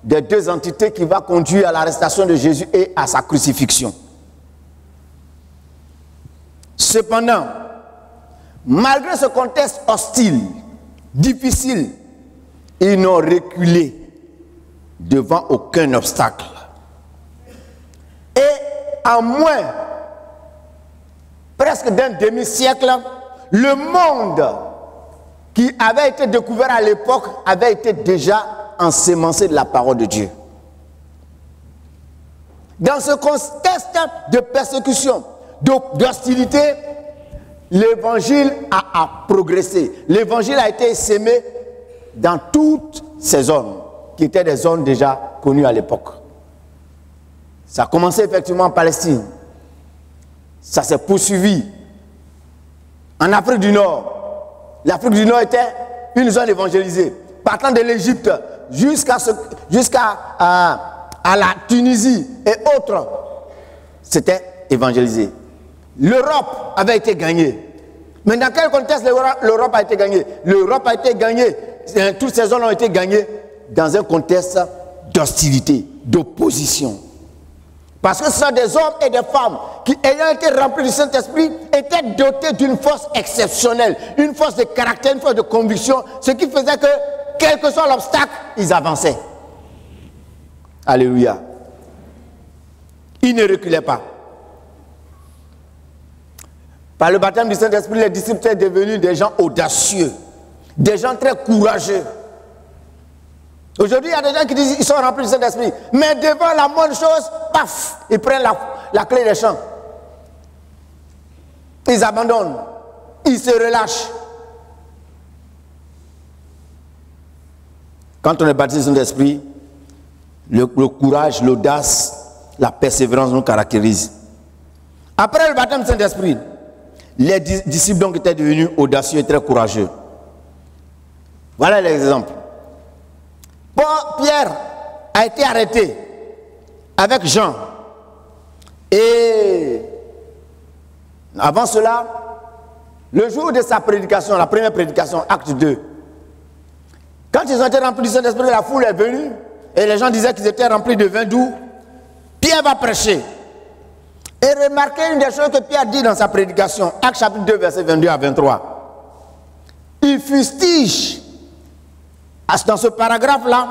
des deux entités qui va conduire à l'arrestation de Jésus et à sa crucifixion. Cependant, malgré ce contexte hostile, difficile, ils n'ont reculé devant aucun obstacle. Et en moins, presque d'un demi-siècle, le monde qui avait été découvert à l'époque avait été déjà ensemencé de la parole de Dieu. Dans ce contexte de persécution, d'hostilité, l'évangile a progressé. L'évangile a été sémé dans toutes ces zones, qui étaient des zones déjà connues à l'époque. Ça a commencé effectivement en Palestine. Ça s'est poursuivi en Afrique du Nord. L'Afrique du Nord était une zone évangélisée. Partant de l'Égypte jusqu'à la Tunisie et autres, c'était évangélisé. L'Europe avait été gagnée. Mais dans quel contexte l'Europe a été gagnée? L'Europe a été gagnée, toutes ces zones ont été gagnées dans un contexte d'hostilité, d'opposition. Parce que ce sont des hommes et des femmes qui, ayant été remplis du Saint-Esprit, étaient dotés d'une force exceptionnelle, une force de caractère, une force de conviction, ce qui faisait que, quel que soit l'obstacle, ils avançaient. Alléluia. Ils ne reculaient pas. Par le baptême du Saint-Esprit, les disciples étaient devenus des gens audacieux, des gens très courageux. Aujourd'hui, il y a des gens qui disent qu'ils sont remplis du Saint-Esprit, mais devant la moindre chose, paf, ils prennent la clé des champs. Ils abandonnent, ils se relâchent. Quand on est baptisé du Saint-Esprit, le courage, l'audace, la persévérance nous caractérisent. Après le baptême du Saint-Esprit, les disciples donc étaient devenus audacieux et très courageux. Voilà l'exemple. Pierre a été arrêté avec Jean. Et avant cela, le jour de sa prédication, la première prédication, acte 2, quand ils ont été remplis du Saint-Esprit, la foule est venue et les gens disaient qu'ils étaient remplis de vin doux. Pierre va prêcher. Et remarquez une des choses que Pierre dit dans sa prédication, Actes chapitre 2, versets 22 à 23. Il fustige, dans ce paragraphe-là,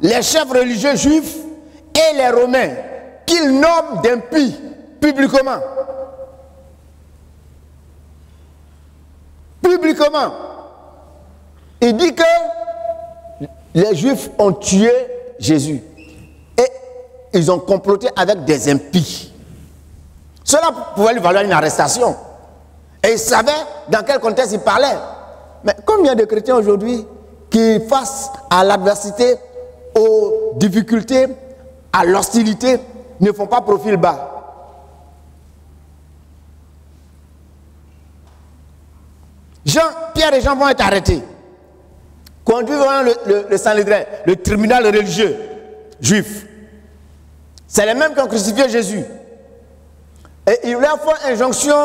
les chefs religieux juifs et les Romains qu'ils nomment d'impies publiquement. Publiquement. Il dit que les Juifs ont tué Jésus et ils ont comploté avec des impies. Cela pouvait lui valoir une arrestation. Et il savait dans quel contexte il parlait. Mais combien de chrétiens aujourd'hui qui, face à l'adversité, aux difficultés, à l'hostilité, ne font pas profil bas? Pierre et Jean vont être arrêtés, conduits devant le Sanhédrin, le tribunal religieux juif. C'est les mêmes qui ont crucifié Jésus. Et ils leur font injonction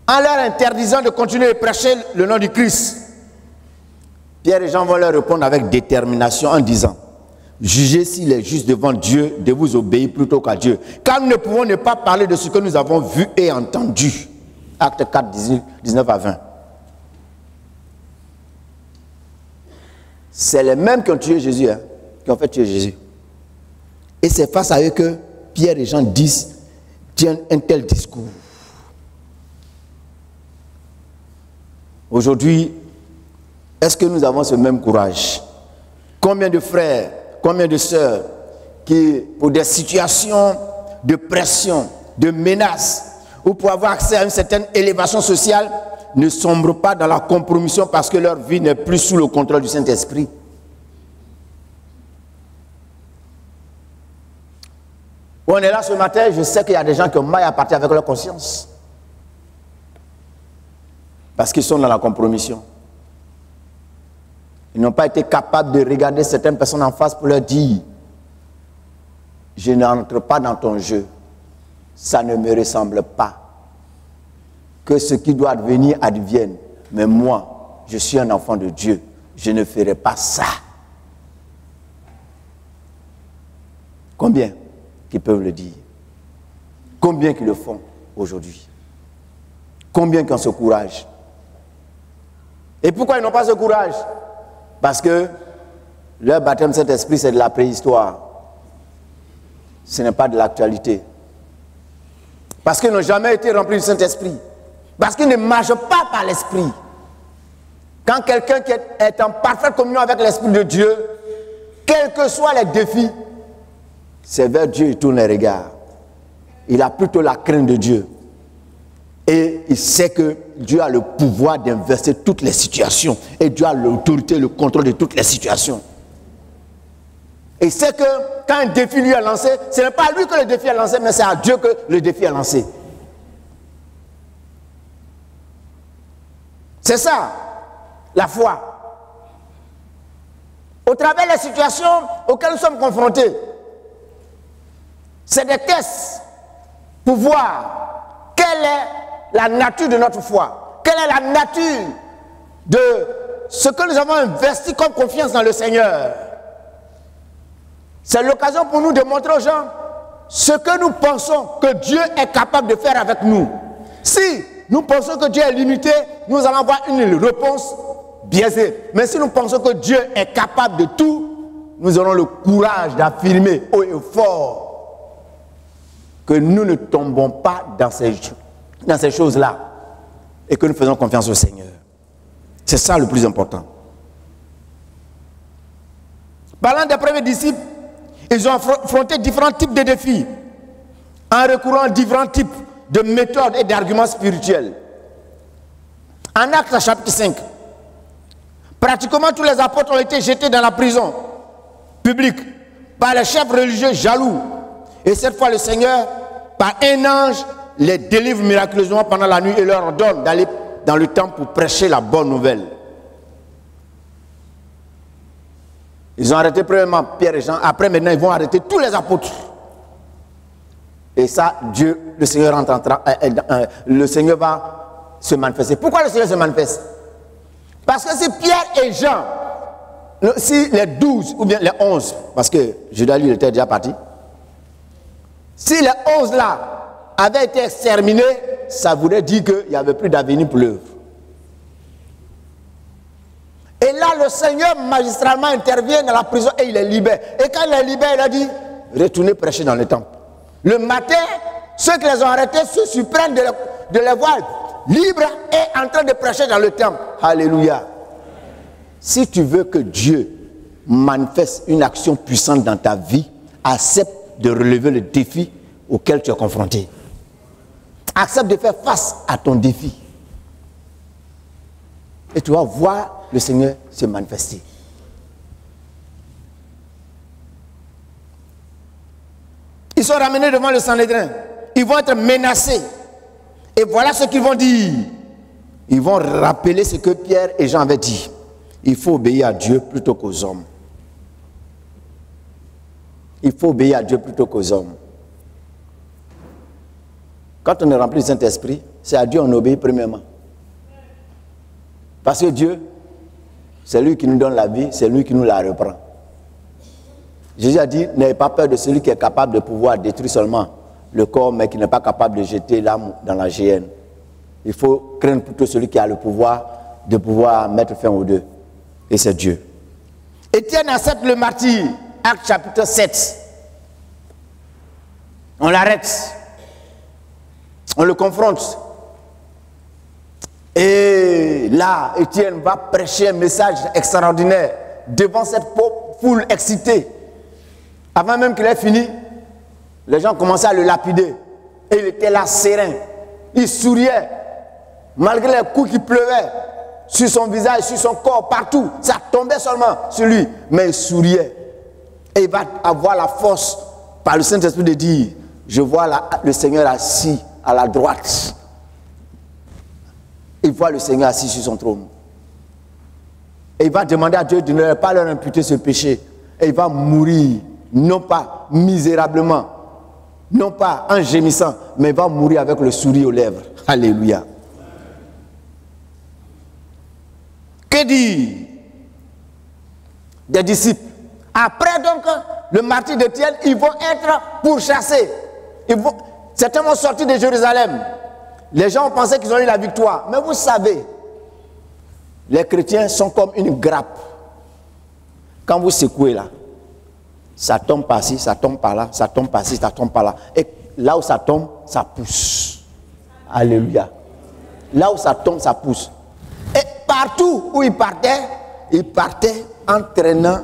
en leur interdisant de continuer de prêcher le nom du Christ. Pierre et Jean vont leur répondre avec détermination en disant: jugez s'il est juste devant Dieu de vous obéir plutôt qu'à Dieu, car nous ne pouvons ne pas parler de ce que nous avons vu et entendu. Acte 4, 19 à 20. C'est les mêmes qui ont tué Jésus, hein, qui ont fait tuer Jésus. Et c'est face à eux que Pierre et Jean tiennent un tel discours. Aujourd'hui, est-ce que nous avons ce même courage? Combien de frères, combien de sœurs qui, pour des situations de pression, de menaces, ou pour avoir accès à une certaine élévation sociale, ne sombrent pas dans la compromission parce que leur vie n'est plus sous le contrôle du Saint-Esprit? On est là ce matin, je sais qu'il y a des gens qui ont mal à partir avec leur conscience. Parce qu'ils sont dans la compromission. Ils n'ont pas été capables de regarder certaines personnes en face pour leur dire: je n'entre pas dans ton jeu. Ça ne me ressemble pas. Que ce qui doit advenir advienne. Mais moi, je suis un enfant de Dieu. Je ne ferai pas ça. Combien qui peuvent le dire? Combien qui le font aujourd'hui? Combien qui ont ce courage? Et pourquoi ils n'ont pas ce courage? Parce que leur baptême Saint-Esprit, c'est de la préhistoire. Ce n'est pas de l'actualité. Parce qu'ils n'ont jamais été remplis du Saint-Esprit. Parce qu'ils ne marchent pas par l'Esprit. Quand quelqu'un qui est en parfaite communion avec l'Esprit de Dieu, quels que soient les défis, c'est vers Dieu qu'il tourne les regards. Il a plutôt la crainte de Dieu. Et il sait que Dieu a le pouvoir d'inverser toutes les situations. Et Dieu a l'autorité, le contrôle de toutes les situations. Et il sait que quand un défi lui est lancé, ce n'est pas à lui que le défi est lancé, mais c'est à Dieu que le défi est lancé. C'est ça, la foi. Au travers des situations auxquelles nous sommes confrontés, c'est des tests pour voir quelle est la nature de notre foi, quelle est la nature de ce que nous avons investi comme confiance dans le Seigneur. C'est l'occasion pour nous de montrer aux gens ce que nous pensons que Dieu est capable de faire avec nous. Si nous pensons que Dieu est limité, nous allons avoir une réponse biaisée. Mais si nous pensons que Dieu est capable de tout, nous aurons le courage d'affirmer haut et fort que nous ne tombons pas dans ces choses-là et que nous faisons confiance au Seigneur. C'est ça le plus important. Parlant des premiers disciples, ils ont affronté différents types de défis en recourant à différents types de méthodes et d'arguments spirituels. En Actes chapitre 5, pratiquement tous les apôtres ont été jetés dans la prison publique par les chefs religieux jaloux. Et cette fois, le Seigneur, par un ange, les délivre miraculeusement pendant la nuit et leur ordonne d'aller dans le temple pour prêcher la bonne nouvelle. Ils ont arrêté premièrement Pierre et Jean. Après, maintenant, ils vont arrêter tous les apôtres. Et ça, Dieu, le Seigneur le Seigneur va se manifester. Pourquoi le Seigneur se manifeste? Parce que si Pierre et Jean, si les 12 ou bien les 11, parce que Judas, lui, il était déjà parti, Si les 11 là avaient été exterminés, ça voudrait dire qu'il n'y avait plus d'avenir pour l'œuvre. Et là, le Seigneur magistralement intervient dans la prison et il les libère. Et quand il les libère, il a dit, retournez prêcher dans le temple. Le matin, ceux qui les ont arrêtés se surprennent de les voir libres et en train de prêcher dans le temple. Alléluia. Si tu veux que Dieu manifeste une action puissante dans ta vie, accepte de relever le défi auquel tu es confronté. Accepte de faire face à ton défi. Et tu vas voir le Seigneur se manifester. Ils sont ramenés devant le Sanhédrin. Ils vont être menacés. Et voilà ce qu'ils vont dire. Ils vont rappeler ce que Pierre et Jean avaient dit. Il faut obéir à Dieu plutôt qu'aux hommes. Il faut obéir à Dieu plutôt qu'aux hommes. Quand on est rempli du Saint-Esprit, c'est à Dieu qu'on obéit premièrement. Parce que Dieu, c'est lui qui nous donne la vie, c'est lui qui nous la reprend. Jésus a dit, n'ayez pas peur de celui qui est capable de pouvoir détruire seulement le corps, mais qui n'est pas capable de jeter l'âme dans la géhenne. Il faut craindre plutôt celui qui a le pouvoir de pouvoir mettre fin aux deux. Et c'est Dieu. Étienne accepte le martyre. Acte chapitre 7. On l'arrête. On le confronte. Et là, Étienne va prêcher un message extraordinaire devant cette foule excitée. Avant même qu'il ait fini, les gens commençaient à le lapider. Et il était là serein. Il souriait. Malgré les coups qui pleuvaient sur son visage, sur son corps, partout. Ça tombait seulement sur lui. Mais il souriait. Et il va avoir la force par le Saint-Esprit de dire, je vois le Seigneur assis à la droite. Il voit le Seigneur assis sur son trône. Et il va demander à Dieu de ne pas leur imputer ce péché. Et il va mourir, non pas misérablement, non pas en gémissant, mais il va mourir avec le sourire aux lèvres. Alléluia. Que dire des disciples? Après donc le martyre d'Étienne, ils vont être pourchassés. Certains vont sortir de Jérusalem. Les gens ont pensé qu'ils ont eu la victoire. Mais vous savez, les chrétiens sont comme une grappe. Quand vous secouez là, ça tombe par-ci, ça tombe par-là, ça tombe par-ci, ça tombe par-là. Et là où ça tombe, ça pousse. Alléluia. Là où ça tombe, ça pousse. Et partout où ils partaient en traînant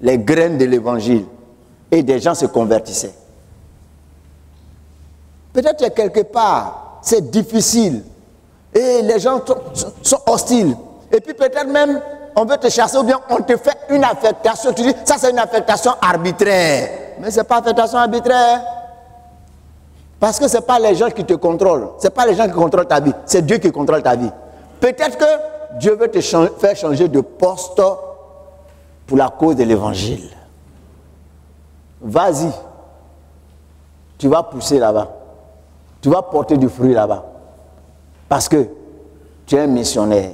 les graines de l'évangile. Et des gens se convertissaient. Peut-être que quelque part, c'est difficile. Et les gens sont hostiles. Et puis peut-être même, on veut te chasser ou bien on te fait une affectation. Tu dis, ça c'est une affectation arbitraire. Mais ce n'est pas affectation arbitraire. Parce que ce n'est pas les gens qui te contrôlent. Ce n'est pas les gens qui contrôlent ta vie. C'est Dieu qui contrôle ta vie. Peut-être que Dieu veut te faire changer de poste pour la cause de l'évangile. Vas-y. Tu vas pousser là-bas. Tu vas porter du fruit là-bas. Parce que tu es un missionnaire.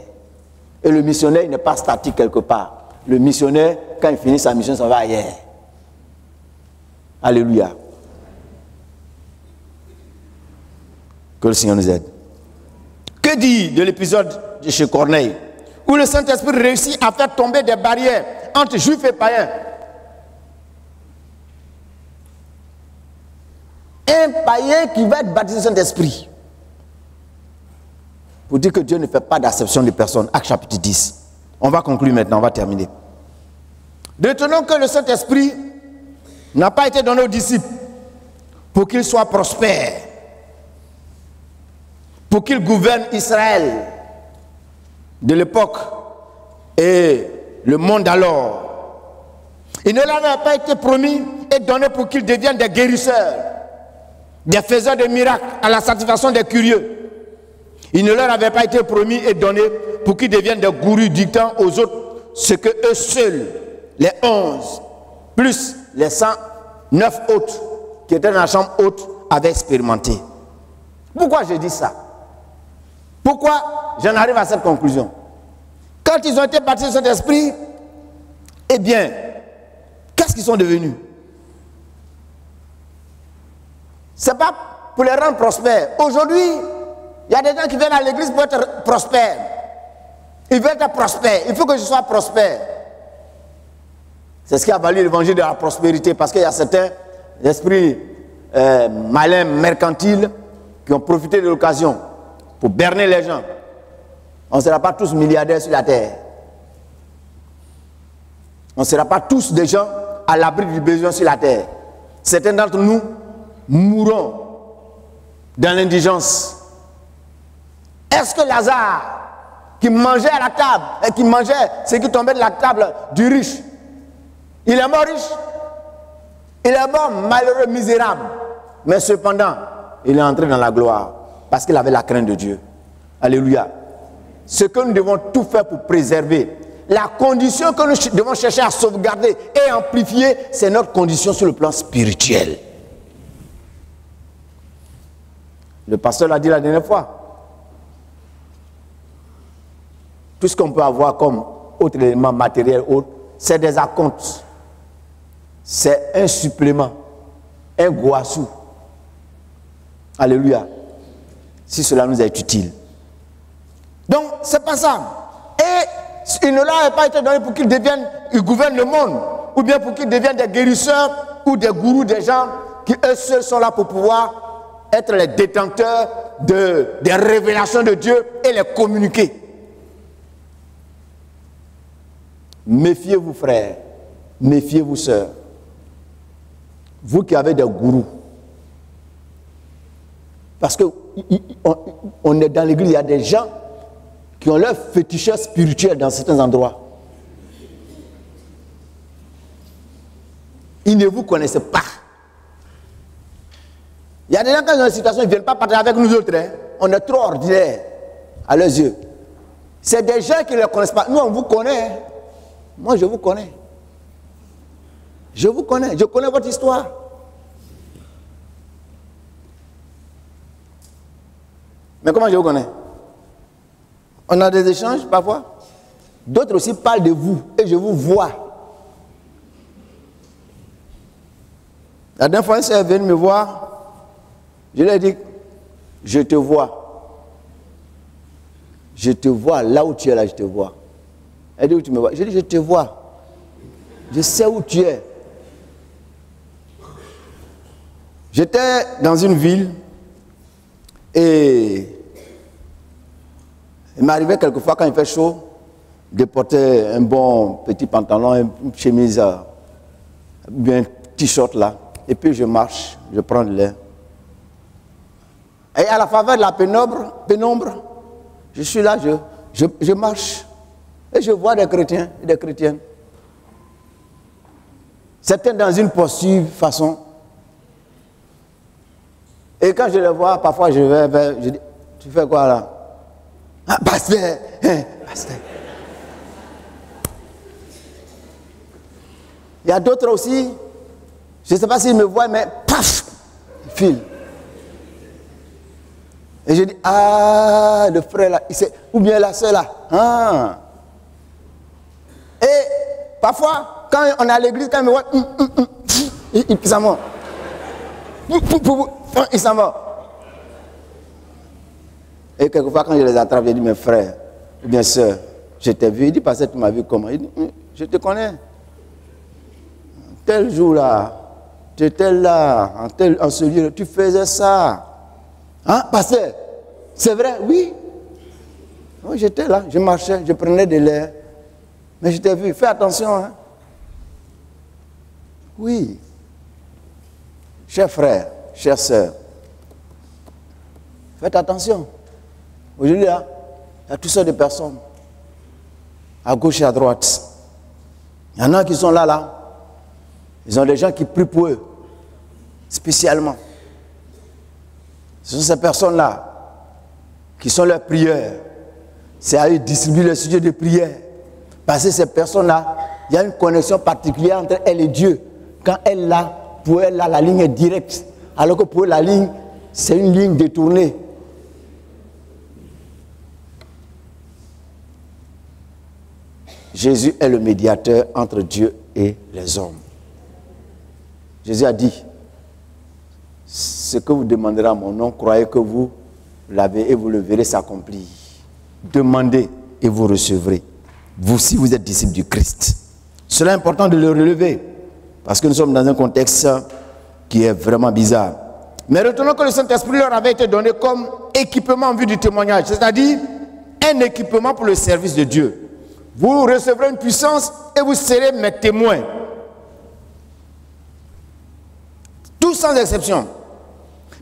Et le missionnaire, il n'est pas statique quelque part. Le missionnaire, quand il finit sa mission, ça va ailleurs. Alléluia. Que le Seigneur nous aide. Que dire de l'épisode de chez Corneille, où le Saint-Esprit réussit à faire tomber des barrières entre juifs et païens? Un païen qui va être baptisé du Saint-Esprit. Pour dire que Dieu ne fait pas d'acception de personnes. Acte chapitre 10. On va conclure maintenant, on va terminer. Retenons que le Saint-Esprit n'a pas été donné aux disciples pour qu'ils soient prospères, pour qu'ils gouvernent Israël de l'époque et le monde alors. Il ne leur a pas été promis et donné pour qu'ils deviennent des guérisseurs, des faiseurs de miracles à la satisfaction des curieux. Il ne leur avait pas été promis et donné pour qu'ils deviennent des gourous dictant aux autres ce que eux seuls, les 11, plus les 109 autres qui étaient dans la chambre haute, avaient expérimenté. Pourquoi je dis ça? Pourquoi j'en arrive à cette conclusion? Quand ils ont été baptisés du Saint-Esprit, eh bien, qu'est-ce qu'ils sont devenus? Ce n'est pas pour les rendre prospères. Aujourd'hui, il y a des gens qui viennent à l'église pour être prospères. Ils veulent être prospères. Il faut que je sois prospère. C'est ce qui a valu l'évangile de la prospérité, parce qu'il y a certains esprits malins, mercantiles, qui ont profité de l'occasion pour berner les gens. On ne sera pas tous milliardaires sur la terre. On ne sera pas tous des gens à l'abri du besoin sur la terre. Certains d'entre nous mourront dans l'indigence. Est-ce que Lazare, qui mangeait à la table, et qui mangeait ce qui tombait de la table du riche, il est mort riche? Il est mort malheureux, misérable. Mais cependant, il est entré dans la gloire parce qu'il avait la crainte de Dieu. Alléluia. Ce que nous devons tout faire pour préserver, la condition que nous devons chercher à sauvegarder et amplifier, c'est notre condition sur le plan spirituel. Le pasteur l'a dit la dernière fois. Tout ce qu'on peut avoir comme autre élément matériel, c'est des acomptes. C'est un supplément, un goassou. Alléluia. Si cela nous est utile. Donc, c'est pas ça. Et il ne leur a pas été donné pour qu'ils gouvernent le monde, ou bien pour qu'ils deviennent des guérisseurs ou des gourous, des gens qui eux seuls sont là pour pouvoir être les détenteurs des révélations de Dieu et les communiquer. Méfiez-vous, frères. Méfiez-vous, sœurs. Vous qui avez des gourous. Parce que on est dans l'église, il y a des gens qui ont leur féticheur spirituel dans certains endroits. Ils ne vous connaissent pas. Il y a des gens qui sont dans une situation, ils ne viennent pas partager avec nous autres. Hein. On est trop ordinaires à leurs yeux. C'est des gens qui ne les connaissent pas. Nous, on vous connaît. Hein. Moi, je vous connais. Je vous connais. Je connais votre histoire. Mais comment je vous connais? On a des échanges parfois. D'autres aussi parlent de vous et je vous vois. La dernière fois, elle est venue me voir. Je lui ai dit, je te vois. Je te vois là où tu es là, je te vois. Elle dit, où tu me vois? Je dis, je te vois. Je sais où tu es. J'étais dans une ville et il m'arrivait quelquefois quand il fait chaud de porter un bon petit pantalon, une chemise, bien un t-shirt là. Et puis je marche, je prends de l'air. Et à la faveur de la pénombre, je suis là, je marche. Et je vois des chrétiens et des chrétiennes. Certains dans une posture, façon. Et quand je les vois, parfois je vais vers, je dis, tu fais quoi là? Ah, pasteur, pasteur. Il y a d'autres aussi, je ne sais pas s'ils me voient, mais paf, ils filent. Et je dis, ah, le frère là, ou bien la soeur là. Ah. Et parfois, quand on est à l'église, quand ils me voient, ils s'en vont. Ils s'en vont. Et quelquefois, quand je les attrape, je dis, mes frères, ou bien sœurs, je t'ai vu. Il dit, parce que tu m'as vu comment? Il dit, je te connais. Tel jour là, tu étais là, en ce lieu, tu faisais ça. Hein, pasteur? C'est vrai? Oui. Oui, j'étais là, je marchais, je prenais de l'air. Mais je t'ai vu, fais attention. Hein. Oui. Chers frères, chères sœurs, faites attention. Aujourd'hui, là, il y a toutes sortes de personnes, à gauche et à droite. Il y en a qui sont là. Ils ont des gens qui prient pour eux, spécialement. Ce sont ces personnes-là qui sont leurs prières. C'est à eux de distribuer le sujet de prière. Parce que ces personnes-là, il y a une connexion particulière entre elles et Dieu. Quand elle l'a, pour elle, là, la ligne est directe. Alors que pour eux, la ligne, c'est une ligne détournée. Jésus est le médiateur entre Dieu et les hommes. Jésus a dit, ce que vous demanderez à mon nom, croyez que vous l'avez et vous le verrez s'accomplir. Demandez et vous recevrez. Vous aussi, vous êtes disciples du Christ. Cela est important de le relever, parce que nous sommes dans un contexte qui est vraiment bizarre. Mais retenons que le Saint-Esprit leur avait été donné comme équipement en vue du témoignage, c'est-à-dire un équipement pour le service de Dieu. Vous recevrez une puissance et vous serez mes témoins. Tous sans exception.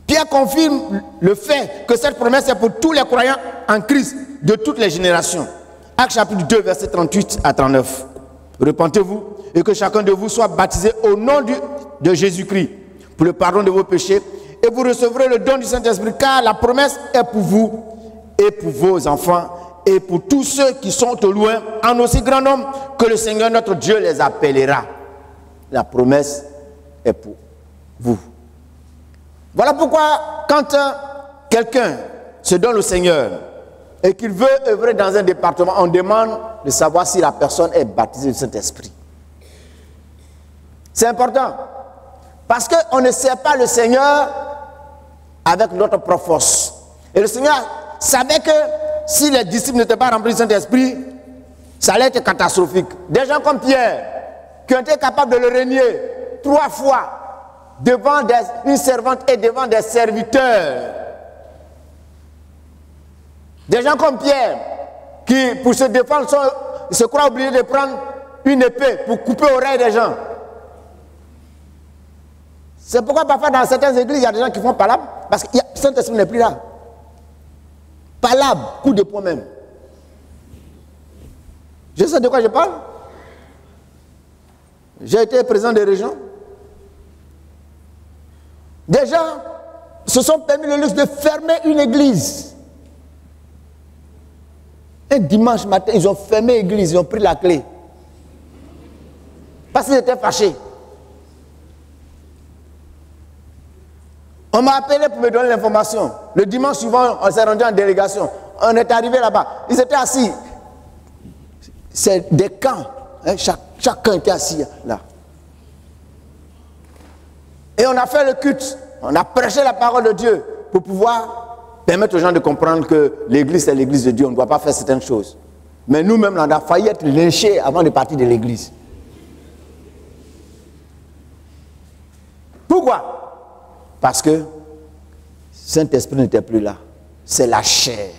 Pierre confirme le fait que cette promesse est pour tous les croyants en Christ de toutes les générations. Actes chapitre 2, versets 38 à 39. Repentez-vous et que chacun de vous soit baptisé au nom de Jésus-Christ pour le pardon de vos péchés et vous recevrez le don du Saint-Esprit, car la promesse est pour vous et pour vos enfants et pour tous ceux qui sont au loin, en aussi grand nombre que le Seigneur notre Dieu les appellera. La promesse est pour vous. Voilà pourquoi quand quelqu'un se donne au Seigneur et qu'il veut œuvrer dans un département, on demande de savoir si la personne est baptisée du Saint-Esprit. C'est important. Parce qu'on ne sert pas le Seigneur avec notre propre force. Et le Seigneur savait que si les disciples n'étaient pas remplis du Saint-Esprit, ça allait être catastrophique. Des gens comme Pierre, qui ont été capables de le renier 3 fois devant une servante et devant des serviteurs. Des gens comme Pierre, qui pour se défendre, se croient obligés de prendre une épée pour couper l'oreille des gens. C'est pourquoi parfois dans certaines églises, il y a des gens qui font palabre, parce que le Saint-Esprit n'est plus là. Palabre, coup de poing même. Je sais de quoi je parle. J'ai été président des régions. Des gens se sont permis le luxe de fermer une église. Un dimanche matin, ils ont fermé l'église, ils ont pris la clé. Parce qu'ils étaient fâchés. On m'a appelé pour me donner l'information. Le dimanche suivant, on s'est rendu en délégation. On est arrivé là-bas. Ils étaient assis. C'est des camps. Hein, chacun était assis là. Et on a fait le culte. On a prêché la parole de Dieu pour pouvoir permettre aux gens de comprendre que l'église, c'est l'église de Dieu. On ne doit pas faire certaines choses. Mais nous-mêmes, on a failli être lynchés avant de partir de l'église. Pourquoi ? Parce que Saint-Esprit n'était plus là. C'est la chair.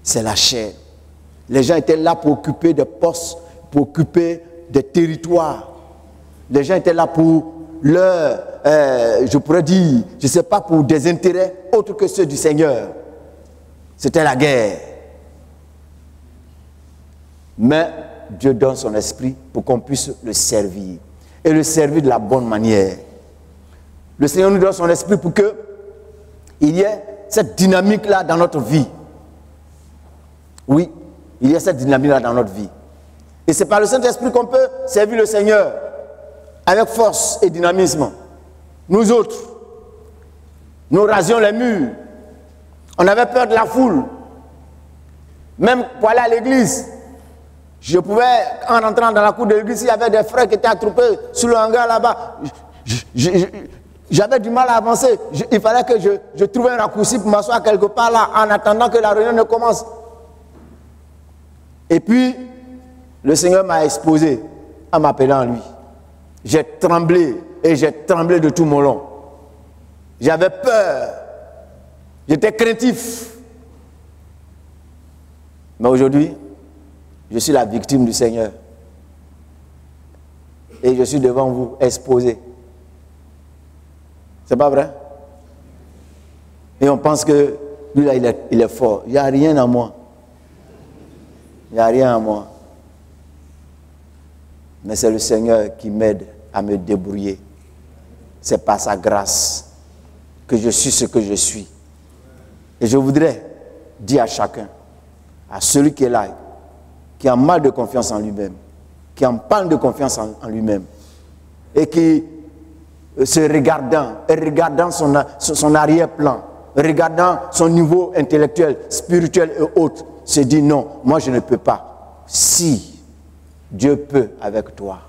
C'est la chair. Les gens étaient là pour occuper des postes, pour occuper des territoires. Les gens étaient là pour leur, je pourrais dire, je ne sais pas, pour des intérêts autres que ceux du Seigneur. C'était la guerre. Mais Dieu donne son esprit pour qu'on puisse le servir. Et le servir de la bonne manière. Le Seigneur nous donne son esprit pour qu'il y ait cette dynamique-là dans notre vie. Oui, il y a cette dynamique-là dans notre vie. Et c'est par le Saint-Esprit qu'on peut servir le Seigneur avec force et dynamisme. Nous autres, nous rasions les murs. On avait peur de la foule. Même pour aller à l'église, je pouvais, en entrant dans la cour de l'église, s'il y avait des frères qui étaient attroupés sur le hangar là-bas, j'avais du mal à avancer. Il fallait que je trouve un raccourci pour m'asseoir quelque part là, en attendant que la réunion ne commence. Et puis, le Seigneur m'a exposé en m'appelant lui. J'ai tremblé, et j'ai tremblé de tout mon long. J'avais peur. J'étais craintif. Mais aujourd'hui, je suis la victime du Seigneur. Et je suis devant vous, exposé. C'est pas vrai? Et on pense que lui là, il est fort. Il n'y a rien à moi. Il n'y a rien à moi. Mais c'est le Seigneur qui m'aide à me débrouiller. C'est par sa grâce que je suis ce que je suis. Et je voudrais dire à chacun, à celui qui est là, qui a mal de confiance en lui-même, qui a panne de confiance en lui-même, et qui se regardant son arrière-plan, regardant son niveau intellectuel, spirituel et autres, se dit non, moi je ne peux pas. Si Dieu peut avec toi,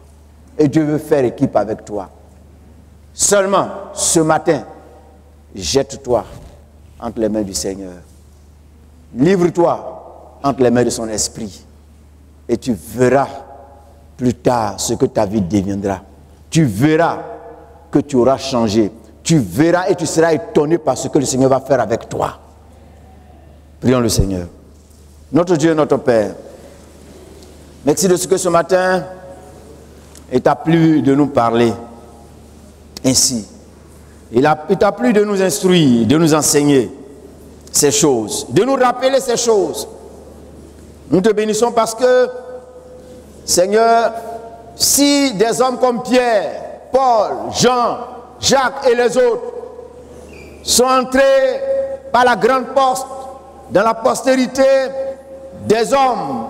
et Dieu veut faire équipe avec toi. Seulement, ce matin, jette-toi entre les mains du Seigneur. Livre-toi entre les mains de son esprit. Et tu verras plus tard ce que ta vie deviendra. Tu verras que tu auras changé. Tu verras et tu seras étonné par ce que le Seigneur va faire avec toi. Prions le Seigneur. Notre Dieu, notre Père, merci de ce que ce matin, il t'a plu de nous parler ainsi. Il t'a plu de nous instruire, de nous enseigner ces choses, de nous rappeler ces choses. Nous te bénissons parce que, Seigneur, si des hommes comme Pierre, Paul, Jean, Jacques et les autres sont entrés par la grande porte dans la postérité des hommes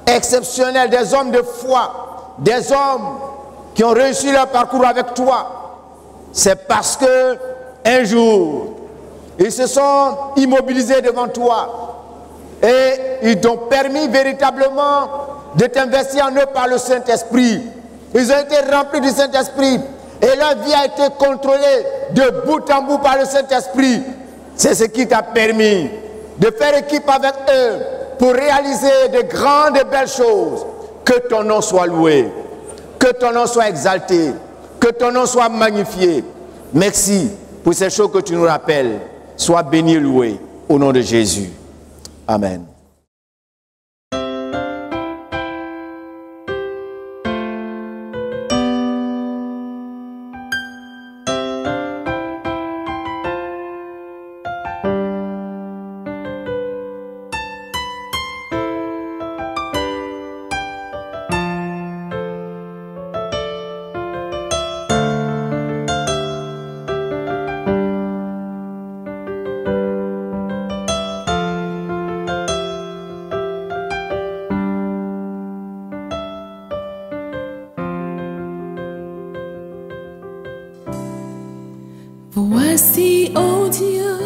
exceptionnels, des hommes de foi, des hommes qui ont réussi leur parcours avec toi, c'est parce que un jour, ils se sont immobilisés devant toi et ils t'ont permis véritablement de t'investir en eux par le Saint-Esprit. Ils ont été remplis du Saint-Esprit et leur vie a été contrôlée de bout en bout par le Saint-Esprit. C'est ce qui t'a permis de faire équipe avec eux pour réaliser de grandes et belles choses. Que ton nom soit loué, que ton nom soit exalté, que ton nom soit magnifié. Merci pour ces choses que tu nous rappelles. Sois béni et loué au nom de Jésus. Amen. Voici, ô Dieu,